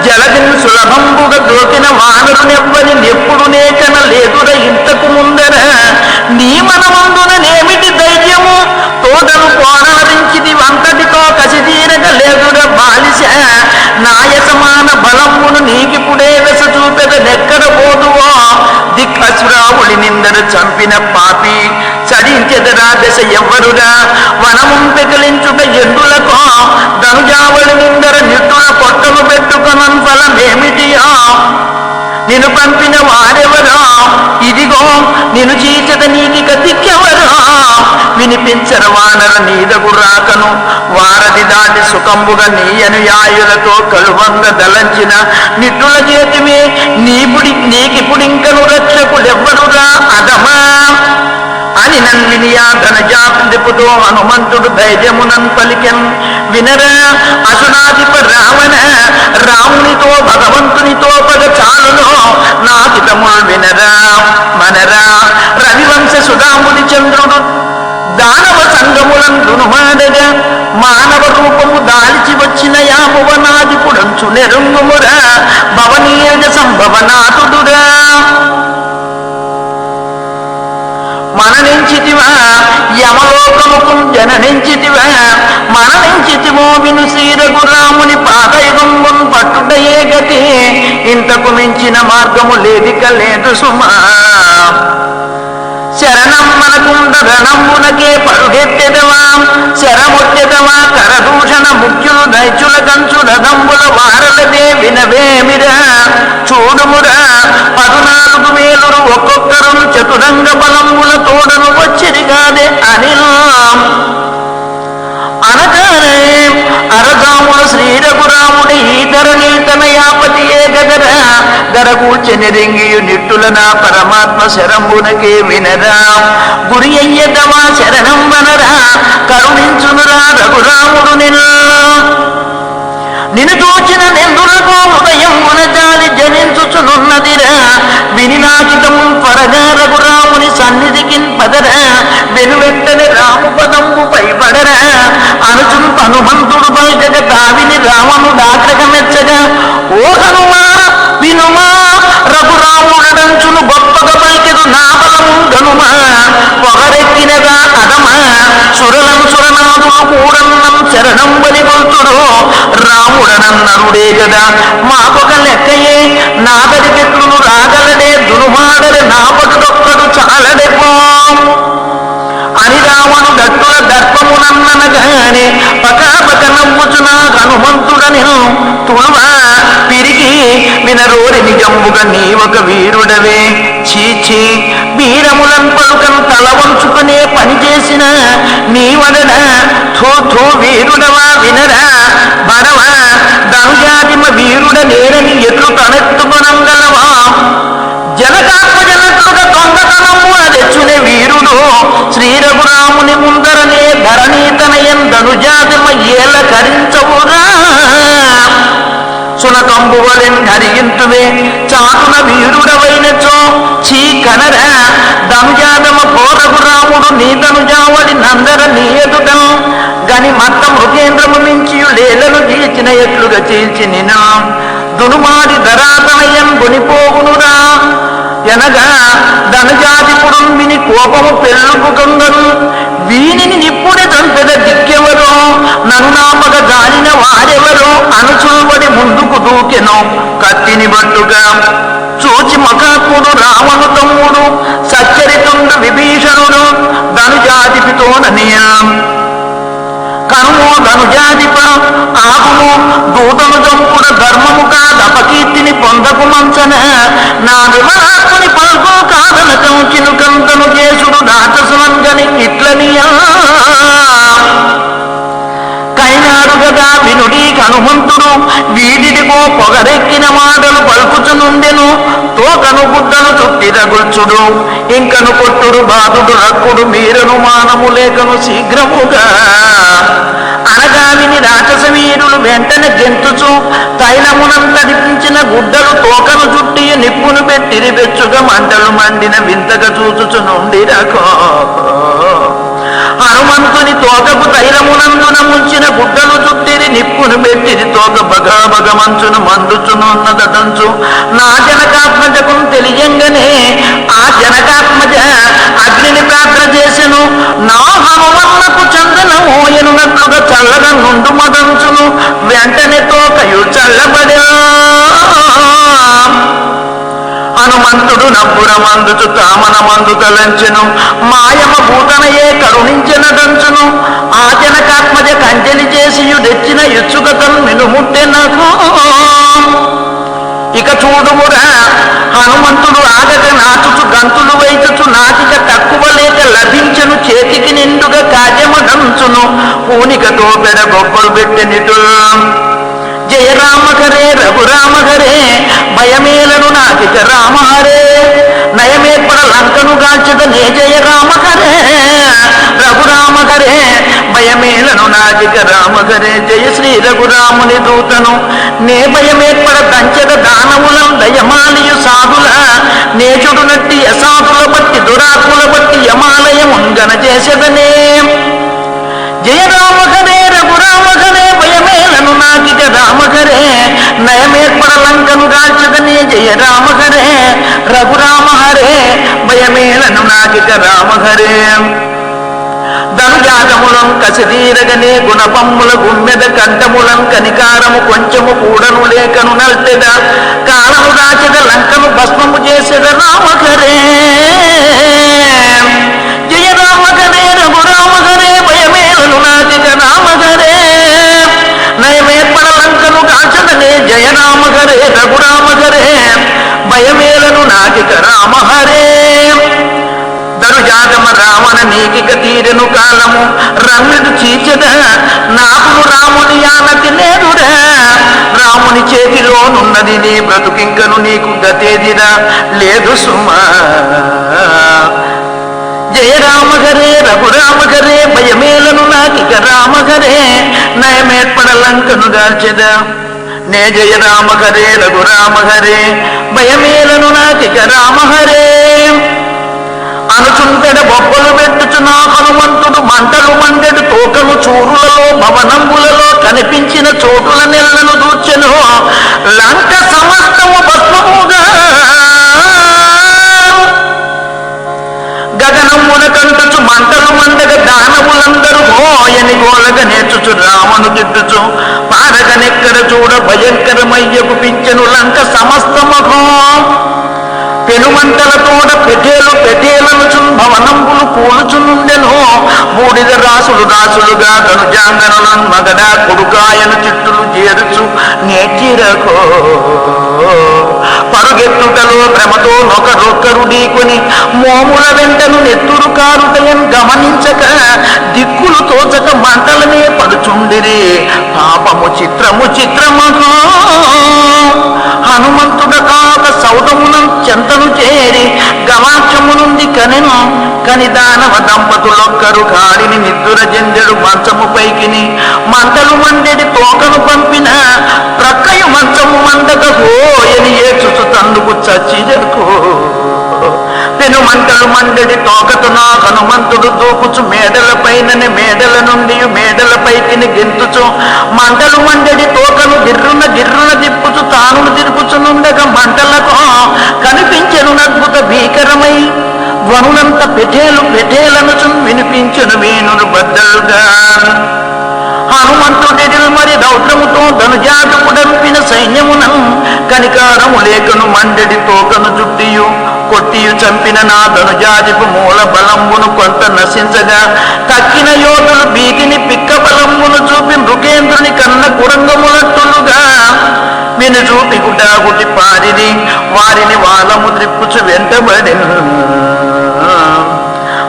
జలదిని సులభంబుగా దోకిన వానరునెవ్వని నెప్పుడు నేకన లేదుర ఇంతకు ముందర, నీ మనమందున నేమిటి ధైర్యము తోటను పోరాడించిది వంతటితో కసిదీరక లేదుర బాలిశ, నాయసమాన బలమును నీకిపుడే వెస చూపెద నెక్కడ పోదువో, దిక్కసురావుడి నిందరు చంపిన పాపి చడించెదరా దశ ఎవ్వరుగా, వనము పెకిలించుట ఎందులకో ధనుజావళి నిందర నిట్టుల కొట్టలు పెట్టుకొనన్ ఫలమేమిటియో, నిన్ను పంపిన వారెవరో, ఇదిగో నిన్ను చీచద నీకి దిక్కెవరో, విని వినిపించర వానర నీదగు రాకను వారధి దాటి సుఖంబుగా నీ అనుయాయులతో కలువంగ దలంచిన నిట్టుల చేతివే నీకిపుడింకను రక్షకుడెవ్వరురా అదమా అని నన్వినియా ధనజాపుతో హనుమంతుడు ధైర్యమునన్ పలికెన్ వినరా అసునాధిప రావణ రామునితో భగవంతునితో పగ చాలులో నాకితముల్ వినరా మనరా రవివంశ సుధాముని చంద్రుడు దానవ సంగములను దునుమాడగా మానవ రూపము దాల్చి వచ్చిన యామువనాదిపుడంచు నెరుంగుమురా భవనీయజ సంభవనాథుడురా మననించితివా యమలోకముకు జననించితివా మననించితివో విను శ్రీరఘు రాముని పాదయుగంబున్ పట్టుటయే గతి ఇంతకు మించిన మార్గము లేదిక లేదు సుమా శరణం మనకుండ రణంబునకే పరుగెత్తెదవా శరముట్టెదవా కరదూషణ ముఖ్యులు దైత్యుల కంచు రథంబుల వారలదే వినవేమిరా చూడుమురా 14,000 ఒక్కొక్కరు చతురంగ బలంబుల తోడను వచ్చిరిగాదే అనిల్ అనగానే అరగాముల శ్రీరఘురాముడి ఈతరణి తనయాపతియే గదరా గరగూర్చెనిరింగియు నిట్టుల నా పరమాత్మ శరంబునకే వినరా గురి అయ్యదమా శరణం వనరా కరుణించునురా రఘురాముడు నిన్ను తోచిన నెందులకు ఉదయం గుణజాలి జనించుచునున్నదిరా వినినాకితం త్వరగా రఘురాముని సన్నిధికి పదరా వెనువెంటనే రాము పదంబు పైపడరా అనుచును హనుమంతుడు పల్కగా తావిని రావణు దాటక మెచ్చగా ఓ హనుమా వినుమా రఘురాముడంచును గొప్పగా పలికెదు నా బలము గనుమా పొగరెక్కినగా అదమా సురనాథుడు కూడన్నం శరణం బలి కొల్తుడు రాముడనన్నరుడే గదా మాకొక లెక్కయే నాదరికెట్లు రాగలడే దునుమాడలే నా పటుడొక్కడు చాలడే పో అని రావణు గట్టుల దర్పమునన్ననగానే పకాపక నవ్వుచున హనుమంతుడని తుణవా పిరికి వినరోరి నిజంబుగా నీ ఒక వీరుడవే చీచి వీరములను పలుకను తల వంచుకునే పని చేసిన నీవడన థూ వీరుడవా వినరా బడవా దంగాదిమ వీరుడ నేరని ఎట్లు తనెత్తుకొనంగలవా జనకాత్మజనకుడుగా దొంగతనము అదెచ్చునే వీరుడు శ్రీరఘురాముని ముందరనే ధరణీతనయం ధనుజాతిమ ఏల కరించవురా సునకంబువలెన్ హరియింతువే చాటున వీరుడవైనచో చీ కనరా ధనుజాతమ పోరఘురాముడు నీ ధనుజావడి నందర నీ ఎదుటం గని మత్త మృగేంద్రము మించియు లేలను చీల్చిన ఎట్లుగా చీల్చి నిను దునుమాడి ధరాతనయం కొనిపోగునురా ఎనగా ధనుజాతిపుడు విని కోపము పెళ్ళుకు గంగను వీనిని ఇప్పుడే చంపెద దిక్కెవరో నన్ను నాపక జాలిన వారెవరో అనుచువడి ముందుకు దూకెను కత్తిని బట్టుగా చూచి మకాకుడు రావణు తమ్ముడు సచ్చరితుండు విభీషణుడు ధనుజాతిపితోననియ కనుము ధనుజాతిప ఆకుము దూతను చంపుడ ధర్మము కాదపకీర్తిని పొందకు మంచన నా విమలాత్మని పలుకు కాదనకం చినుకంతను చేసుడు రాక్షసులంగని ఇట్లనియా కైనాడు గదా వినుడి హనుమంతుడు వీడికో పొగరెక్కిన మాటలు పలుకుచునుండెను తోకను గుడ్డను చుట్టి రగుల్చుడు ఇంకను కొట్టుడు బాధుడు రక్కుడు మీరను మానము లేకను శీఘ్రముగా అనగా విని రాక్షస వీరులు వెంటనే గెంతుచు తైలమునంతడిపించిన గుడ్డలు తోకను చుట్టి నిప్పును పెట్టిరి వెచ్చుగా మంటలు మండిన వింతగా చూచుచునుండి రకో హనుమంతుని తోకకు తైలమునందున ముంచిన గుడ్డలు చుట్టిరి నిప్పును పెట్టిరి తోక బగ మంచును మండుచునున్నదంచు నా జనకాత్మజకు తెలియంగానే ఆ జనకాత్మజ అగ్నిని ప్రార్థన చేసెను నా హనుమన్నకు చందనమోయనున్నట్లుగా చల్లగా నుండు మదంచును వెంటనే తోకయు చల్లబడా హనుమంతుడు నవ్వురమందుచు తామనమందు తలంచెను మాయమ భూతనయే కరుణించినదంచును ఆ జనకాత్మజ కంచెలి చేసియు తెచ్చిన ఇచ్చుకతను మినుముట్టెనకు ఇక చూడుమురా హనుమంతుడు ఆగక నాచుచు గంతులు వైచుచు నాటిక తక్కువ లేక లభించను చేతికి నిండుగా మనస్సును పూనికతో పెడగొప్పలు పెట్టెనిటు. జయ రామ హరే రఘురామ హరే భయమేలను నాకిక రామ హరే నయమేర్పడ లంకను గాల్చదనే జయ రామ హరే రఘురామ హరే భయమేలను నాకిక రామ హరే. జయ శ్రీ రఘురాముని దూతను నే భయమేర్పడ దంచద దానవులం దయమాలియు సాధుల నేచుడు నట్టి అసాధుల బట్టి దురాత్ముల బట్టి యమాలయముంగన చేసదనే. జయ రామ హరే రఘురామ హరే భయమేలను నాకిక రామ హరే నయమేర్పడ లంకను గాల్చదనే జయ రామ హరే రఘురామ హరే భయమేలను నాకిక రామ హరే. ధనుజాతములం కసిదీరగనే గుణపమ్ముల గుమ్మెద కంఠములం కనికారము కొంచెము కూడను లేకను నల్తెద కాలము దాచెద లంకను భస్మము చేసెద రామ హరే. జయ రామ హరే రఘురామ హరే భయమేలను నాకిక రామ హరే నయమేర్పడ లంకను కాల్చదనే జయ రామ హరే రఘురామ హరే భయమేలను నాకిక రామ హరే. ధనుజాతమ రావణ నీకిక తీరెను కాలము రమ్యుడు చీచెద నాకును రాముని యానతి లేదురా రాముని చేతిలోనున్నది నీ బ్రతుకింకను నీకు గతేదిరా లేదు సుమా. జయ రామ హరే రఘురామ హరే భయమేలను నాకిక రామ హరే నయమేర్పడ లంకను దాల్చెద నే జయ రామ హరే రఘురామ హరే భయమేలను నాకిక రామ హరే. అనుచుంటెడ బొబ్బలు పెట్టుచు నా హనుమంతుడు మంటలు మండెడు తోకలు చూరులలో భవనంబులలో కనిపించిన చోటుల నెల్లను దూర్చెను లంక సమస్తము భస్మముగా గగనమున కంటుచు మంటలు మండగ దానవులందరూ హోయని గోలగ నేర్చుచు రామను గిట్టుచు పారగనెక్కడ చూడ భయంకరమయ్యకు పించెను లంక సమస్తమహో. పెనుమంటలతోడ పెటేలను భవనంబులు కూలుచునుండెను బూడిద రాసులు రాసులుగా ధనుజాంగనులను మగడ కొడుకాయను చిట్టులు చేరుచు నేర్చిరకో. పరుగెత్తుటలో భ్రమతో నొకరొక్కరు ఢీకొని మోముల వెంటను నెత్తురు కారుటయన్ గమనించక దిక్కులు తోచక మంటలనే పడుచుండిరి పాపము చిత్రము చిత్రమహో. హనుమంతుడ కాక సౌదమునం చెంతను చేరి గవాక్షము నుండి కనెను కని దానవ దంపతులొక్కరు గాడిని నిద్దుర జందెడు మంచము పైకిని మంటలు మండెడి తోకను పంపిన ప్రక్కయు మంచము మండక హోయని ఏచుచు తందుకు చచ్చిదకు. పెను మంటలు మండెడి తోకతో నా హనుమంతుడు దూకుచు మేడల పైనని మేడల నుండి మేడల పైకిని గెంతుచు మంటలు మండెడి తోకను గిర్రున గిర్రున దిప్పుచు తాను తిరుగుచునుండగా మంటలకు కనిపించెను అద్భుత భీకరమై ధ్వనులంత పెటేలనుచు వినిపించెను వేణులు బద్దలుగా. హనుమంతుడి మరి రౌద్రముతో ధనుజాతకుడంపిన సైన్యమునం కనికారము లేకను మండెడి తోకను చుట్టియు కొట్టియు చంపిన నా ధనుజాతిపు మూల బలంబును కొంత నశించగా తక్కిన యోధులు భీతిని పిక్క బలంబును చూపి మృగేంద్రుని కన్న కురంగములట్టులుగా విను చూపి గుటాగుటి పారిది వారిని వాలము త్రిప్పుచు వెంటబడి.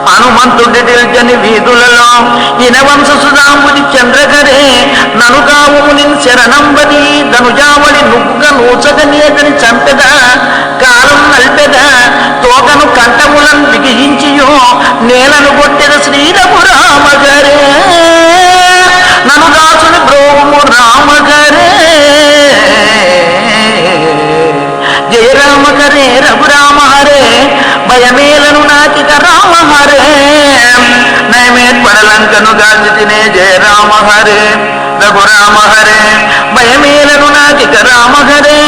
హనుమంతుడి నిల్చని వీధులలో ఇనవంశ సుధాంబుని చంద్రగరే నను కావుని శరణంబది ధనుజావళి నుగ్గుగా నూచగ నేతని చంపెద కాలం నల్పెద తోకను కంఠములను బిగించియో నేలను కొట్టెద శ్రీరఘురామగరే నను దాసుని బ్రోము రామగరే. జయ రామ హరే రఘురామ హరే భయమేలను నాకిక రామ హరే నయమేర్పడ లంకను గాల్చితినే జయ రామ హరే రఘురామ హరే భయమేలను నాకిక రామ హరే.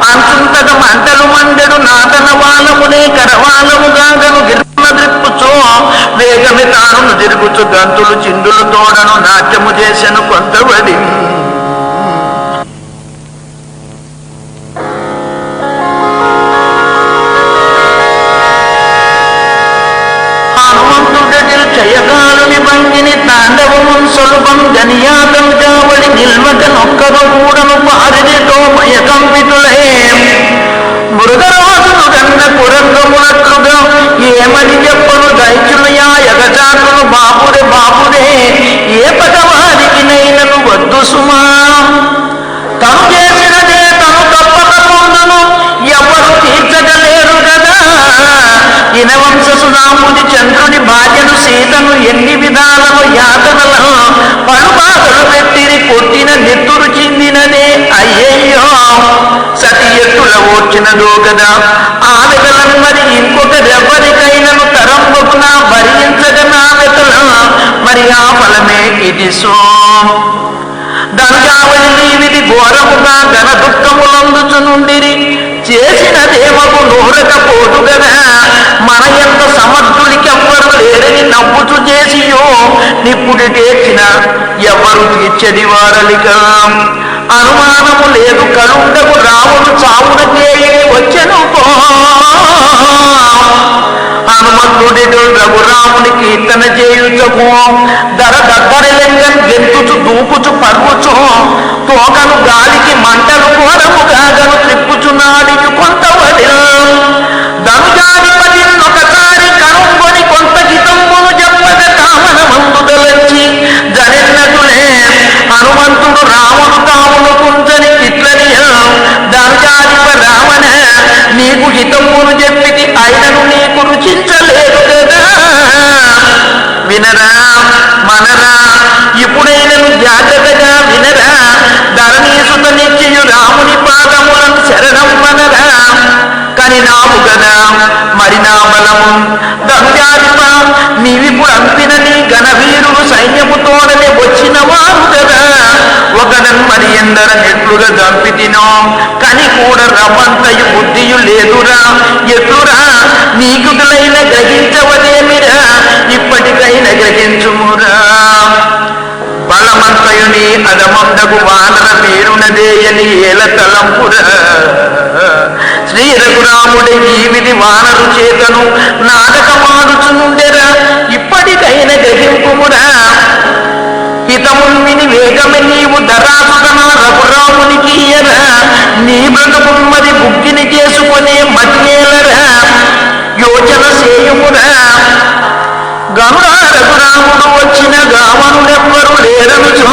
అంతుంతట మంటలు మండెడు నాతన వాలమునే కరవాలము గాగను గిర్రున ద్రిప్పుచో వేగమి తాను తిరుగుచు గంతులు చిందులు తోడను నాట్యము చేసెను కొంతబడి. జయకాలుని భంగిని తాండవమున్ సొలుపం గనియాతం కావడి నిల్వక నొక్కరు కూడను పారిదితో భయకంపితులే మృగరాజులు గన్న కురంగమునట్లుగా ఏమని చెప్పను దైత్యులయా ఎగజాతులు బాపుడే బాపుడే ఎన్ని విధాలను యాతనలను పడుబాధలు పెట్టిరి కొట్టిన నెత్తురు చిందిననే అయ్యయ్యో సతి ఎత్తుల ఓర్చినదో కదా ఆమెతలను మరి ఇంకొకరెవ్వరికైనను తరంబున భరించక నా వెతల మరి ఆ ఫలమే ఇది సో దండావళి నీవిది ఘోరముగా ఘన దుఃఖములందుచునుండిరి చేసిన దేవకు నూరకపోదు కదా మన ఎంత సమర్థుడికెవ్వరు లేరని నవ్వుచు చేసియో నిప్పుడు తీర్చిన ఎవరు తీర్చని వారలిక అనుమానము లేదు కలుండకు రాముడు చావున చేయి వచ్చెను హనుమంతుడితో రఘురాముని కీర్తన చేయుచకు ధర దగ్గరలింగం గెంతుచు దూకుచు పరుగుచు తోకను గాలికి మంటలు ఘోరము గాగను త్రిప్పుచున్నాడికి కొంతవడి ధనుజాధిపతి ఒకసారి కనుగొని కొంత హితమును చెప్పక కామన మందుదలంచి జనన్నటులే హనుమంతుడు రాముడు తామును కుంచని ఇట్లని ధనుజాధిప రావణ నీకు హితమును చెప్పితి అయినను నీకు రుచించలేదు కదా వినరా మనరా ఇప్పుడైనను జాగ్రత్తగా వినరా ధరణీసుత నిత్యయు రాముని పాదములను శరణం మనరా కని నాము కదా మరి నా బలము ధనుజాధిప నీవిప్పుడు అంపిన నీ ఘనవీరుడు సైన్యముతోడనే వచ్చిన వారు కదా ఒకడన్ మరి ఎందర నెట్లుగా దంపితినో కని కూడా రమ్మంతయు బుద్ధియు లేదురా ఎట్లురా నీకులైన గ్రహించవదేమిరా ఇప్పటికైనా గ్రహించుమురా బలమంతయుని అదమందకు వానర పేరునదేయని ఏల తలంపురా శ్రీ రఘురాముడి జీవితి వానరు చేతను నాటకమాడుచునుండెరా ఇప్పటికైనా గ్రహింపుమురా హితముని వేగమే నీవు ధరాసుతన రఘురామునికి ఇయ్యరా నీ బ్రతుకున్నది బుక్కిని చేసుకునే మధ్యేలరా యోచన సేయుమురా గనుడా రఘురాముడు వచ్చిన గామనుడెవ్వరు లేరనుచో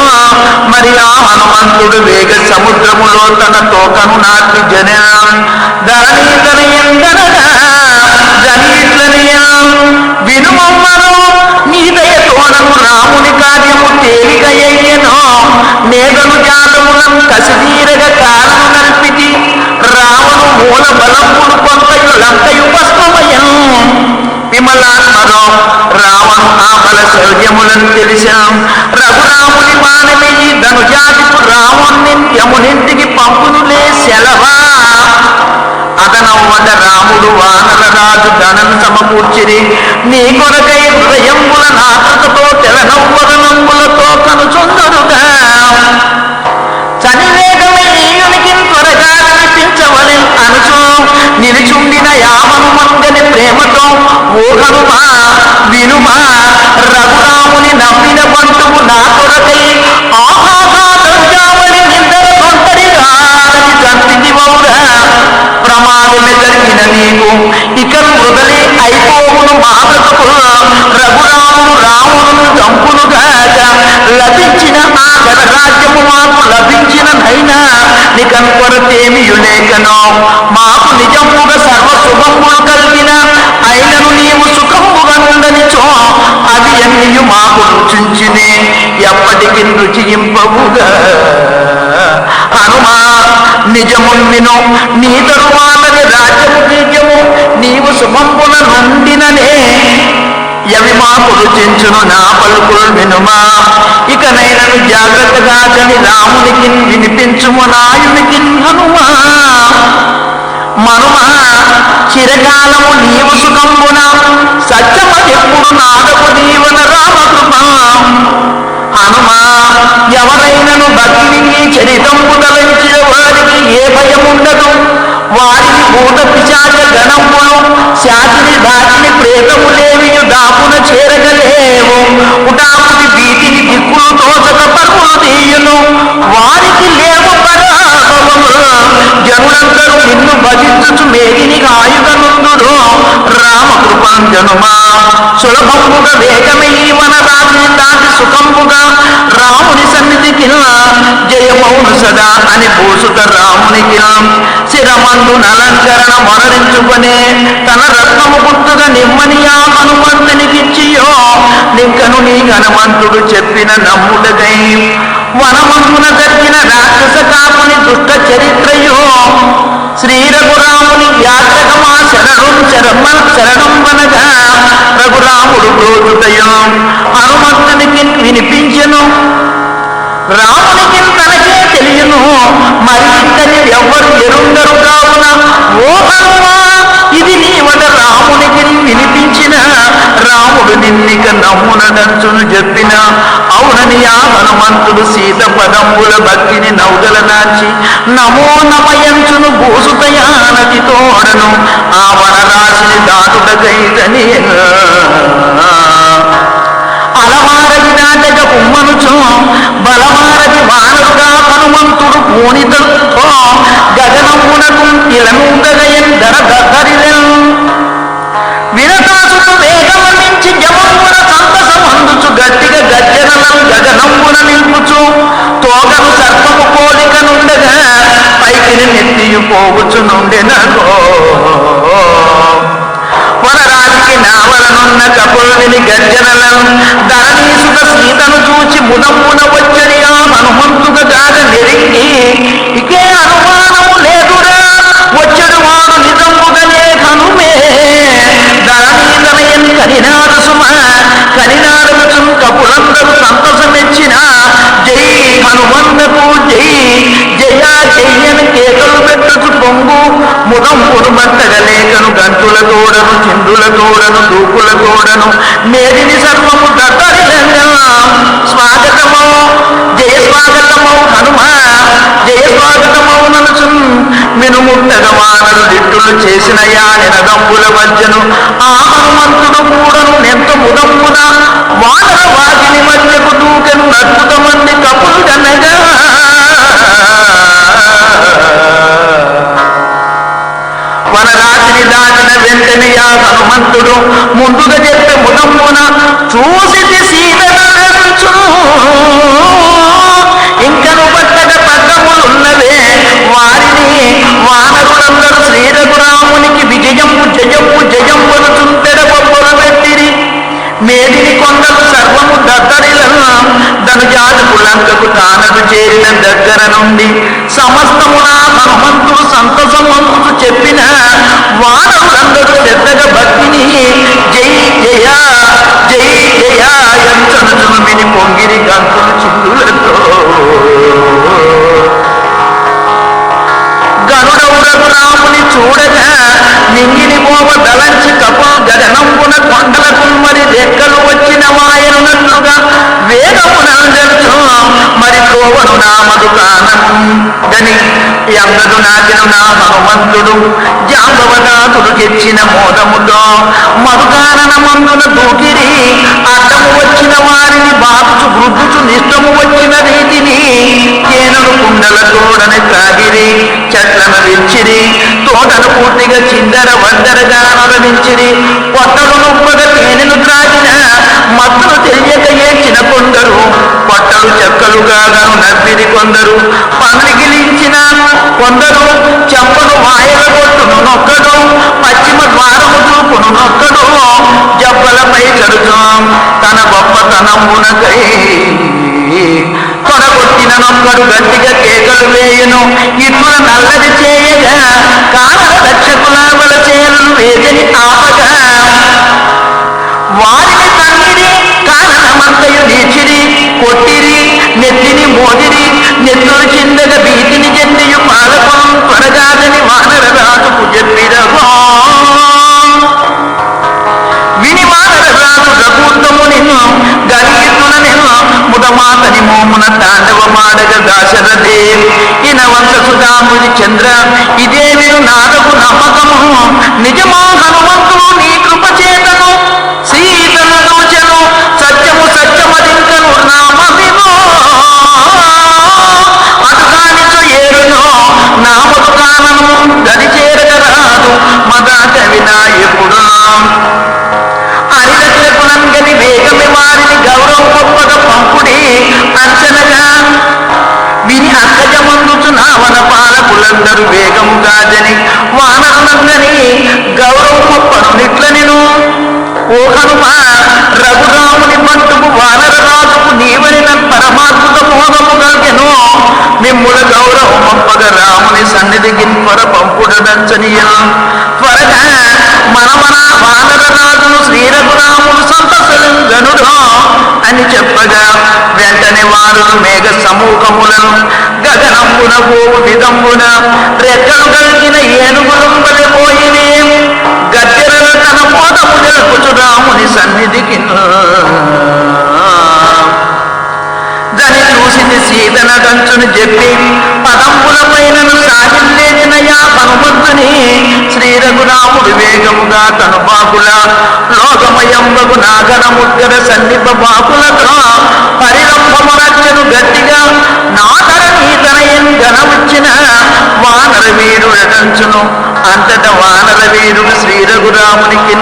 మరి ఆ హనుమంతుడు వేగ సముద్రములో తన తోకను నాటి జన ధరణీతన ఎందనగా జనీట్లనియా వినుమమ్మను నీ దయతోనను రాముని కార్యము తేలికయ్యను నేగను జాతములం కసిదీరగ కారణము నల్పితి రామును మూల బలమును కొంతయు లంకయు భస్మమయం విమలాత్మలో రావణు ఆ బల శౌర్యములను తెలిసాం రఘురాముని మానమయ్యి ధనుజాతికు రాముని యమునింటికి పంపునులే సెలవా అదనవ్వట రాముడు వానర రాజు ధనం సమకూర్చిరి నీ కొరకై హృదయంబుల నాటకతో తెలనవ్వదనంబులతో కనుచుందరుగా చనివేగమయ్యునికి త్వరగా వినిపించవలె అనుచు నిలుచుండిన యామనుమంగని ప్రేమతో ఓ హనుమా వినుమా రఘురాముని నమ్మిన బంటువు నా కొరకై ఆహాసావళి నిందర కొంటరిగా చంపిది వౌరా ప్రమాదమే జరిగిన నీకు ఇక మృదలే అయిపోవును మాదకు రఘురాముడు రామును చంపునుగాక లభించిన ఆ గణరాజ్యము మాకు లభించిన నైనా నికన్ కొరతేమియులేకనో మాకు నిజముగా సర్వ శుభములు కలిగిన అయినను నీవు సుఖముగా నుండనిచో అది అన్నియు మాకు రుచించినే ఎప్పటికి రుచియింపవుగా హనుమా నిజము విను నీ తరువాతని రాజ్యము బీజము నీవు శుభంపున నుండిననే యవి మాకు రుచించును నా పలుకులు వినుమా ఇకనైనను జాగ్రత్తగా జని రామునికి వినిపించుము నాయునికి హనుమా మనుమా చిరకాలము నీవు సుఖంబున సత్యమెప్పుడు నాదకు దీవన రామకృప హనుమా ఎవరైనను భక్తిని చరితంబు తలంచిన వారికి ఏ భయముండదు వారికి భూత పిశాచ గణములు శాతిని దాటిని ప్రేతములేవియు దాపున చేరగలేవు ఉటాపుటి వీటిని దిక్కులు తోచక పరుగులు తీయును వారికి లేవు పరాభవము జనులందరూ నిన్ను భజించుచు మేగిని ఆయుధనుందురు రామకృపాంజనుమా సులభముగా వేగమే ఈ వనరాజుని దాటి సుఖంబుగా రాముని సన్నిధికి జయమౌను సదా అని భూసుత రామునికి శిరమందు నలంకరణ మొరరించుకునే తన రత్నము గుర్తుగా నిమ్మని ఆ హనుమంతునికిచ్చియో ఇంకను నీ హనుమంతుడు చెప్పిన నమ్ముడకై వనమందున జరిగిన రాక్షస కాపుని దుష్ట చరిత్రయో శ్రీ రఘురాముని యాత్రకమా శరణం వనగా రఘురాముడు బ్రోతుటయో హనుమంతునికి వినిపించెను. రామునికి తనకే తెలియను మరి ఇద్దరి ఎవ్వరు ఎరుంగరు కావున ఓ హనుమా ఇది నీవట రామునికి వినిపించిన రాముడు నిన్నిక నమ్మునడంచును చెప్పిన అవునని ఆ హనుమంతుడు సీత పదంబుల భక్తిని నౌగల నాచి నమో నమయంచును భూసుతయానతి తోడను ఆ వనరాశిని దాటుటకైతని అలమారది నాటక ఉమ్మనుచో బలమారది వానరుగా హనుమంతుడు పూనితతో గగనమునకు ఇలనూటగయన్ ధరిలెన్ వినతాసుడు వేగమనించి జమమున సంతసమందుచు గట్టిగా గజ్జనలం గగనమున నిల్పుచు తోగను సర్పము పోలిక నుండగా పైకిని నెత్తియు పోవచ్చు నుండెనగో వనరాజుకి నావలనున్న కపుల్ని గర్జనలను ధరణీసుక సీతను చూచి మునమున వచ్చని ఆ హనుమంతుగా గాగ నెరిగి ఇకే అనుమానము లేదురా వచ్చడు వాడు నిజముగనే హనుమే ధరణీతనయన్ కనినాడు సుమ కనినాడుచు కపులందరూ సంతోషమెచ్చిన జై హనుమంతకు జై జయా జయ్యను కేకలు పెట్టుచు పొంగు ముదంపుడు బట్టగలేకను గంతుల తోడను చిందుల తోడను దూకుల తోడను మేడిని సర్వము దత్తరిలంగా స్వాగతమో జయ స్వాగతమో హనుమ జయ స్వాగతమో నలుచు మినుముట్టగ వానలు దిట్టులు చేసిన యానినదంబుల మధ్యను ఆ హనుమంతుడు కూడను నెంత ముదంపున వానర వాటిని మధ్యకు దూకెను అద్భుతమంది కపులు గనగా వనరాశిని దాటిన వెంటనే ఆ హనుమంతుడు ముందుగా చెప్పే మునమ్మున చూసి సీతను ఇంకను పట్టక పగ్గములున్నవే వారిని వానరులందరూ శ్రీ రఘురామునికి విజయము జయము జయములుచుంటెడ బొబ్బలు పెట్టిరి మేదిని కొండలు సర్వము దద్దరిలను ధనుజాలకు లంకకు తానకు చేరిన దగ్గర నుండి సమస్తమున హనుమంతుడు సంతసమంతు చెప్పిన వానరులందరూ శ్రద్ధగా భక్తిని జై జయ జై జయ ఎంచనుచును విని పొంగిరి గంతులు చిందులతో గరుడవు రఘురాముని చూడగా నింగిని పోవ దళంచి కపా గగనంపున కొండల కుమ్మరి రెక్కలు వచ్చిన వాయనున్నట్లుగా వేగమునందరితో మరి కోవను నా మధుకానను గని ఎందడు నాటిన నా హనుమంతుడు జాంబవనాథుడు తెచ్చిన మోదముతో మధుకానన మందున దూకిరి అడ్డము వచ్చిన వారిని బాధుచు వృద్ధుచు నిష్టము వచ్చిన రీతిని కేనలు కుండల తోడని తాగిరి చెట్లను విచ్చిరి తోటను పూర్తిగా చిందర వందరగా నరవించిరి పొట్టలు నొప్పగా తేనెను త్రాగిన మత్తులు తెలియక ఏడ్చిన కొందరు పొట్టలు చెక్కలుగాను నవ్విరి కొందరు పందిగిలించిన కొందరు చెంపను వాయల కొట్టును నొక్కడు పశ్చిమ ద్వారము చూపును నొక్కడు జబ్బలపై కడుచు తన గొప్పతనమునకై తొడగొట్టిన నొక్కడు గట్టిగా కేకలు వేయును ఇట్ల నల్లది చేయగా కారణ రక్షకుల బల చేయలను వేదని ఆపగా వారిని తన్నిరి కారణమంతయు నీచిరి కొట్టిరి నెత్తిని మోదిరి నెత్తులు చిందగా భీతిని చెందియు పాలకం త్వరగాదని వానర రాజుకు చెప్పిరగో విని వానర రాజు రఘుత్తము నిన్ను గలిగితున నిన్ను ముదమాతని మోమున తాండవమాడగ దాశరథే ఇన వంశ సుధాముడి చంద్ర ఇదే విను నాదకు నమ్మకము నిజమా హనుమంతుడు నీ కృప చేతను సీతను దూచను సత్యము సత్యమదింకను రామ విను అటుకానిచు ఏరును నామకు కానము గది చేరగరాదు మదాట వినాయకుడు అరిరకులంగని వేగమి వారిని గౌరవం గొప్పగా పంపుడి అంచనగా విని అంతజమందుచు నావన పాలకులందరూ వేగము కాదని వానరులందని గౌరవం గొప్పను నిట్ల నేను ఓ హనుమ రఘురాముని పట్టుకు వానరరాజుకు నీవని పరమాత్మక మోదము కలిగెను. మిమ్ముల గౌరవమప్పగ రాముని సన్నిధికి త్వర పంపుడదంచనీయను. త్వరగా మనమన వానరరాజును శ్రీ రఘురాముడు సంతసలింగనుడు అని చెప్పగా వెంటనే వారు మేఘ సమూహములను గగనంబున పోవు విధంబున రెక్కలు కలిగిన ఏనుగులు పడిపోయినే గద్దెరలు తన మోదము జరుపుచు రాముని సన్నిధికి దాన్ని చూసింది సీతన కంచుని చెప్పి పదంబుల పైనను సాగిల్లేనయా హనుమంతుని. శ్రీ రఘురాముడు వేగముగా తను బాకుల లోకమయంబగు నాగర ముద్గర సన్నిప బాకులతో పరిరంభమునచ్చను గట్టిగా నాగర నీతనయం గనవచ్చిన వానర వీరుడంచును. అంతట వానర వీరుడు శ్రీ రఘురామునికి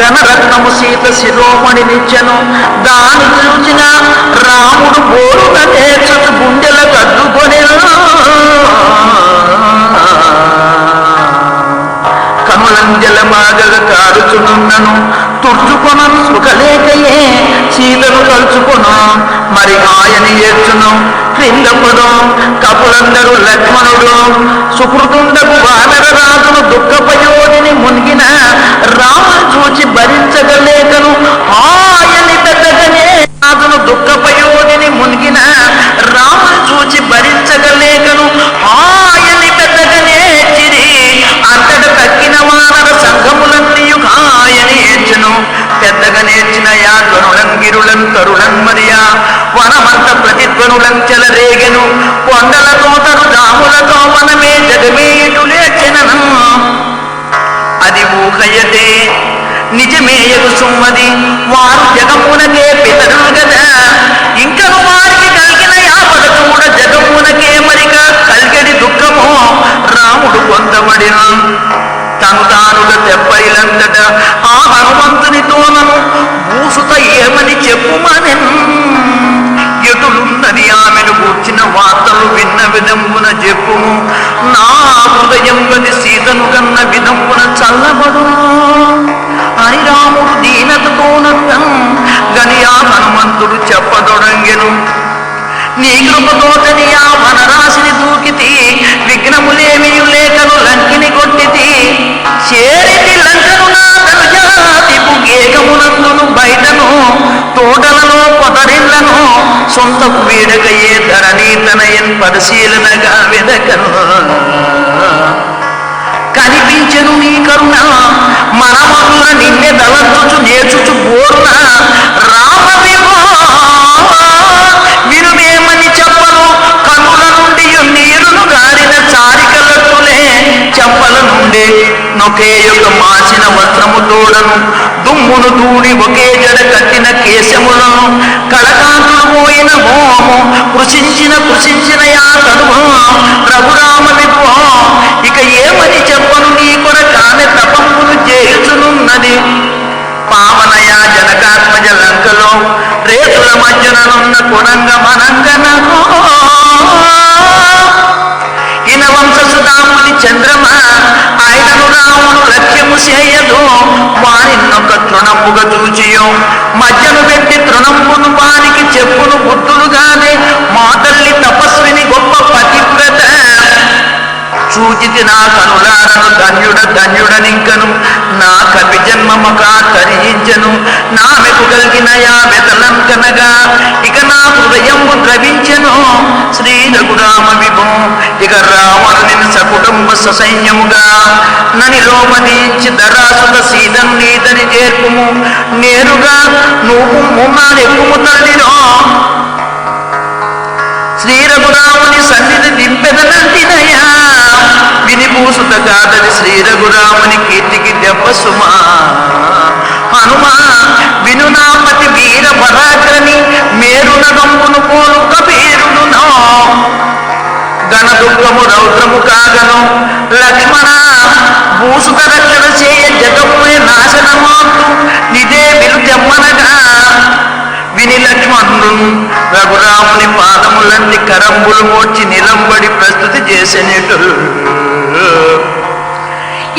ఘనరత్నము సీత శిరోమణినిచ్చెను. దాని చూచిన రాముడు బోరున నేర్చుకు గుండెల కద్దుకొని కనులంజలమాగ కారుచునున్నను తుర్చుకొనను సుఖలేకయే సీతను తలుచుకొను మరి ఆయన ఏడ్చును క్రిందపడు కపులందరూ లక్ష్మణుడు సుకృతుండకు వానర రాజును దుఃఖపయోధిని మునిగిన రామును చూచి భరించగలేకను ఆయని పెద్దగనే రాజును దుఃఖపయోధిని మునిగిన రామును చూచి భరించగలేకను ఆయని పెద్దగనే చిరి అంతట తక్కిన వానర సంఘములన్నీయు ఆయని ఏడ్చును. పెద్దగా నేర్చిన యా ధ్వనులం గిరులం తరుణం మరియా వనమంత ప్రతిధ్వనులం చెలరేగెను. కొండలతో తను రాములతో మనమే జగమేయుడు లేచెనను. అది ఊహయతే నిజమేయకు సుమ్మది వారు జగమునకే పితరులు గదా. ఇంకను వారికి కలిగిన యాపద చూడ జగమునకే మరిక కలిగడి దుఃఖము రాముడు పొందబడిన తను తానుగా తెప్పరిలంతట ఆ హనుమంతునితోనను భూసుత ఏమని చెప్పుమనెన్. ఎటులున్నది ఆమెను కూర్చిన వార్తలు విన్న విధంబున చెప్పుము. నా హృదయం గది సీతను కన్న విధంబున చల్లబడు అని రాముడు దీనతతోనర్థం గని ఆ హనుమంతుడు చెప్పదొడంగెను. నీ కృపతోటని ఆ వనరాశిని దూకితి విఘ్నములేమి లేకను లంకిని కొట్టితి చేరితి లంకను నా తనుజాతిపు గేగమునందును బయటను తోటలలో పొదరిళ్లను సొంతకు వీడకయే ధరణి తనయన్ పరిశీలనగా వెదకను. కనిపించెను నీ కరుణ మనమనుల నిన్నే దళచుచు నేర్చుచు బోరున రామ వినుమేమని చెప్పను. కన్నుల నుండి నీరును గారిన చారికలట్టులే చెప్పల నుండి నొకే యొక్క మాసిన వస్త్రము తోడను దుమ్మును దూడి ఒకే జడ కట్టిన కేశములను కళకాంతులు పోయిన మోము కృషించిన యా తనువు రఘురామ విభో. ఇక ఏమని చెప్పను నీ కొరకామె తపంపును చేయుచునున్నది. పావనయా జనకాత్మజ లంకలో రేతుల మధ్యననున్న కురంగ మనంగనను ఇన వంశసుధాముని చంద్రమ ఆయనను రాముడు లక్ష్యము చేయదు. వారిన్నొక తృణముగా చూచియో మధ్యను పెట్టి తృణంపును వారికి చెప్పును బుద్ధులుగానే మా తల్లి తపస్విని గొప్ప పతివ్రత చూచితి నా కనులారను ధన్యుడనింకను నా కవి జన్మముగా తరించను. నామెకు కలిగిన యా వెతలంకనగా ఇక నా హృదయము ద్రవించెను. శ్రీ రఘురామ విభో ఇక రావణుని సకుటుంబ ససైన్యముగా ననిలోమదీచి ధరాసుత సీతం నీదని చేర్పుము. నేరుగా నువ్వు ముమ్మాడెక్కుము తల్లిలో శ్రీ రఘురాముని సన్నిధి దింపెదనంటినయా వినిపూసుత కాదని శ్రీ రఘురాముని కీర్తికి దెబ్బ సుమా. హనుమా వినునాపతి వీర పరాక్రమి మేరున గంపును పోలు కబీరును గణ దుఃఖము రౌద్రము కాగను. లక్ష్మణ భూసుత రక్షణ చేయ జగమునే నాశనమాంతు నిదే విలు జమ్మనగా విని లక్ష్మణుడు రఘురాముని పాదములన్నీ కరంబులు మోర్చి నిలంబడి ప్రస్తుతి చేసేనేటు.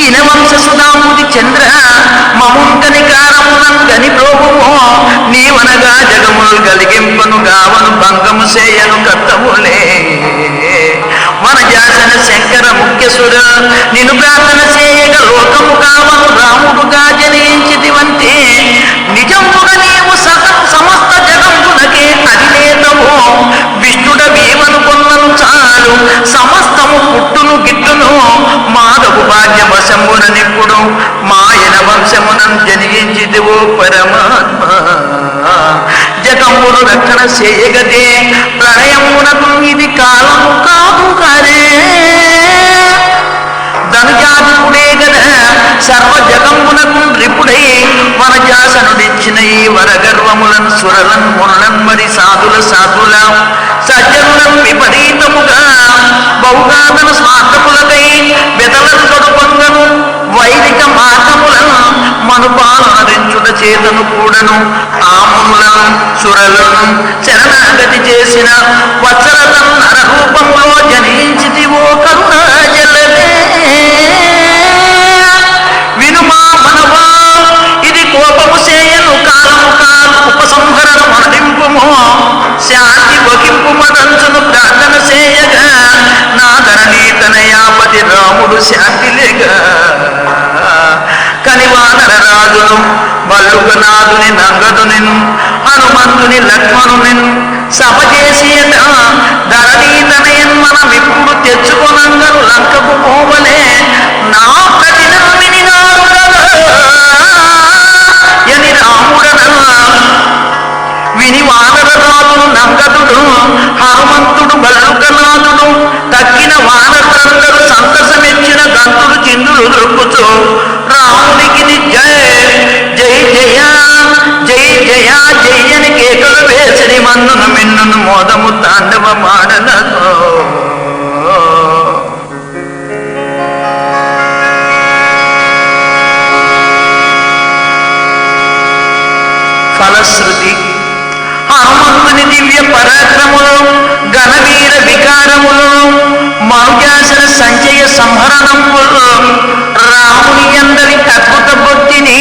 ఇన వంశసుధాముడి చంద్ర మముంకని కారమునం గని ప్రోభుమో కలిగింపను గావను భంగము సేయను కర్తవులే వనజాసన శంకర ముఖ్యసుర నిన్ను ప్రార్థన చేయగ లోకము కావను రాముడుగా జనించితివంతే నిజముగా నీవు సమస్త జగమునకే అధినేతము విష్ణుడ వీవను కొన్నను చాలు సమస్తము పుట్టును గిట్టును మాధవు భాగ్యవశమున నిప్పుడు మాయన వంశమునం జనించితివో పరమాత్మ జగమును రక్షణ చేయగదే ప్రళయమునకు ఇది కాలము కాదు కరే ధనుజాతుడే గద సర్వ జగమునకు రిపుడై వనజాసనుడిచ్చిన ఈ వరగర్వములను సురలన్ మురళన్ మరి సాధుల సజ్జనులను విపరీతముగా బహుగాదన స్వార్థములకై బెదలను తొడుపంగను వైదిక మార్గములను మనుపాలరించుట చేతను కూడను ఆములను సురలను శరణాగతి చేసిన వత్సరతం నరరూపంలో జనించితివో కరుణాజలదే వినుమా మనవా ఇది కోపము చేయను కాలము కాదు ఉపసంహరణ మరణింపుమో శాంతి వకింపు మదంచును ప్రార్థన చేయగా నా ధరణీతనయాపతి రాముడు శాంతి లేగా కనివానర రాజును మల్లుకనాథుని నంగదుని హనుమంతుని లక్ష్మణుని సభ చేసియట ధరణీతనయన్ మనం ఇప్పుడు తెచ్చుకొనంగను లంకకు పోవలే నా ప్రతినం విని ఎని రాముడన విని వానర రాజును నంగదుడు హనుమంతుడు మల్లుకనాథుడు తక్కిన వానరులందరూ సంతసమెచ్చిన గంతులు చిందులు దొరుకుతూ రామునికి జయ జయ జయ జయ జయ జయని కేకలు వేసరి మన్నును మిన్నును మోదము తాండవ మాడలతో ఫలశ్రుతి హనుమంతుని దివ్య పరాక్రములు ఘనవీర వికారములు మనుజాసన సంజయ సంహరణములు రాముని అందరి అద్భుత భక్తిని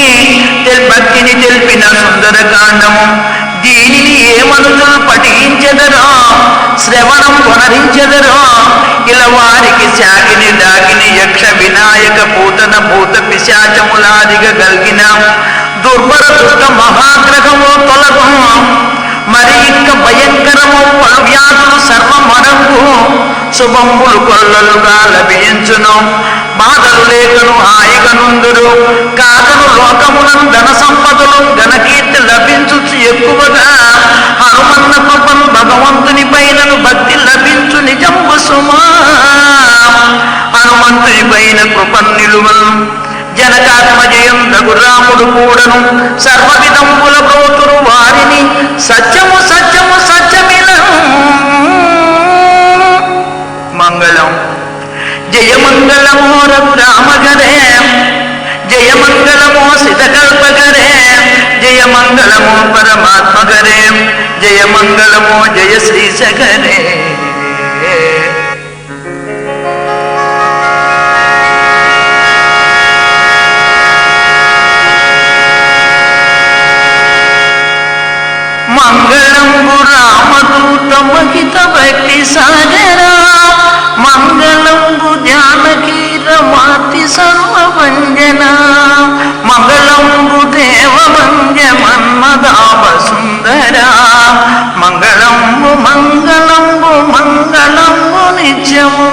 తెలిపిన సుందర కాండము దీనిని ఏ మనుషులు పఠించెదరో శ్రవణం పునరించెదరో ఇలా వారికి శాకిని డాకిని యక్ష వినాయక పూతన భూత పిశాచములాదిగా కలిగిన దుర్భర దుష్ట మహాగ్రహము తొలగు మరి ఇంక భయంకరము పలు వ్యాధులు సర్వమరంగు శుభంబులు కొల్లలుగా లభించును బాధలు లేకను హాయిగనుందురు కాకను లోకములను ధన సంపదలు ఘనకీర్తి లభించు ఎక్కువగా హనుమన్న కృపను భగవంతుని పైనను భక్తి లభించు నిజంబు సుమా హనుమంతుని పైన కృపను నిలువను జనకాత్మజయం రఘురాముడు కూడను సర్వవిధంబుల బ్రోతురు వారిని సత్యము సత్యము సత్యమిలం మంగళం జయమంగళమో రఘురామగరే జయమంగళమో సితకల్పగరే జయమంగళమో పరమాత్మగరే జయమంగళమో జయ శ్రీశగరే మంగళంబు రామదూత మహిత భక్తి సాగరా మంగళంబు జానకీ రమాతి సర్వభంజన మంగళంబు దేవమంజ మన్మదాభ సుందర మంగళంబు మంగళంబు మంగళంబు నిత్యము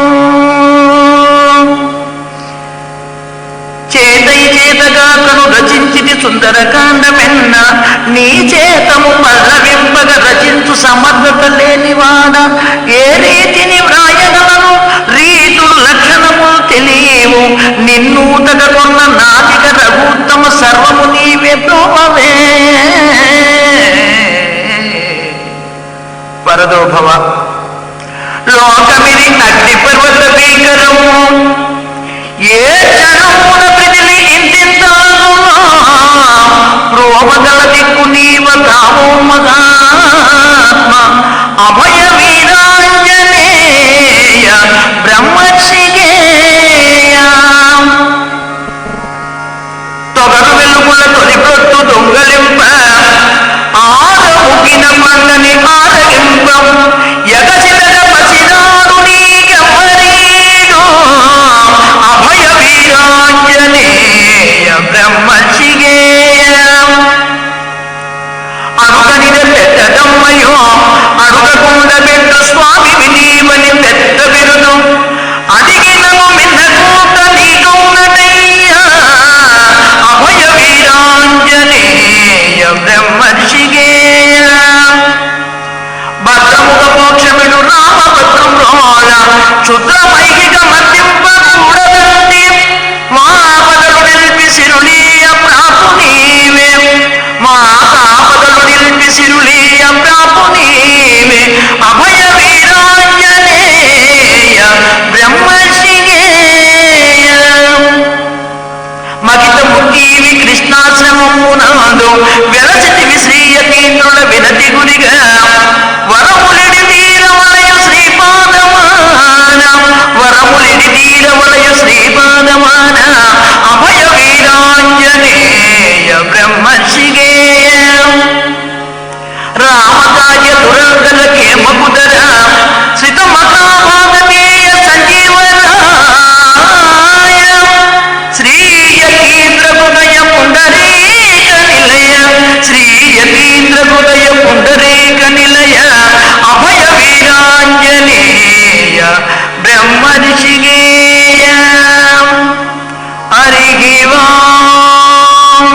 చేతగా కను రచించితి సుందరకాండమెన్న నీ చేతము పల్లవింపగ రచించు సమర్థత లేనివాడ ఏ రీతిని వ్రాయగలను రీతులు లక్షణము తెలియవు నిన్నూతక కొన్న నాటిక రఘుత్తమ సర్వము నీవే ప్రోభవే పరదోభవ లోకమిది అగ్ని పర్వత భీకరము ఏ క్షణమున ప్రజలి ఇంతింతాను ప్రోమగల దిక్కు నీవ కావో మగాత్మ అభయ వీరాంజనేయ బ్రహ్మర్షిగేయ తొగరు వెలుగుల తొలి ప్రొట్టు దొంగలింప ఆరముగిన పండని అడుగనిద పెట్టదమ్మయో అడుగకుండా పెట్టు స్వామి వినీవని పెద్ద బిరుదు అడిగినను మిన్నకూట నీకౌనటయ్యా అభయ వీరాంజనేయ బ్రహ్మర్షిగేయ భద్రముఖ మోక్షమిడు రామభద్రం రోళ క్షుద్రమైహిక మధ్యంపూడదండి మా పదలు నిలిపి సిరులీయ ప్రాపు నీవే మా కాపదలు నిలిపి సిరులీయ ప్రాపు నీవే అభయ వీరాంజనేయ బ్రహ్మర్షిగేయ మగిత ముఖీవి కృష్ణాశ్రమమునందు వెలసితివి శ్రీయతీంద్రుల వినతి గురిగా వరములిడి తీరవలయ శ్రీపాదమాన వరములిడి తీరవలయ శ్రీపాదమాన అభయ వీరాంజనేయ బ్రహ్మర్షిగేయ రామకాయ దురంగల కేమకుదర శ్రిత మహాభాగతీయ సంజీవనాయ శ్రీయతీంద్ర హృదయ పుండరీక నిలయ శ్రీయతీంద్ర హృదయ పుండరీక నిలయ అభయ వీరాంజనేయ బ్రహ్మర్షిగేయ హరి ఓం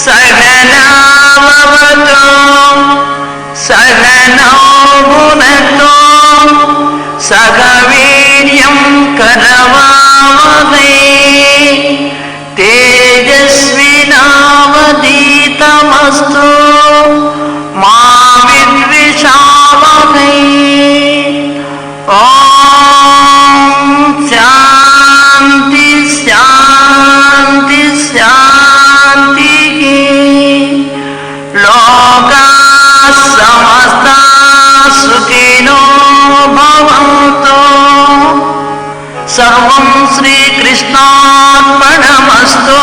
సహనావవతు సహనౌ భునక్తు సహ వీర్యం కరవావహై తేజస్వినావధీతమస్తు మా విద్విషావహై ఓం శాంతి శాంతి శాంతి లోకా సమస్తా సుఖినో భవంతు సర్వం శ్రీకృష్ణార్పణమస్తు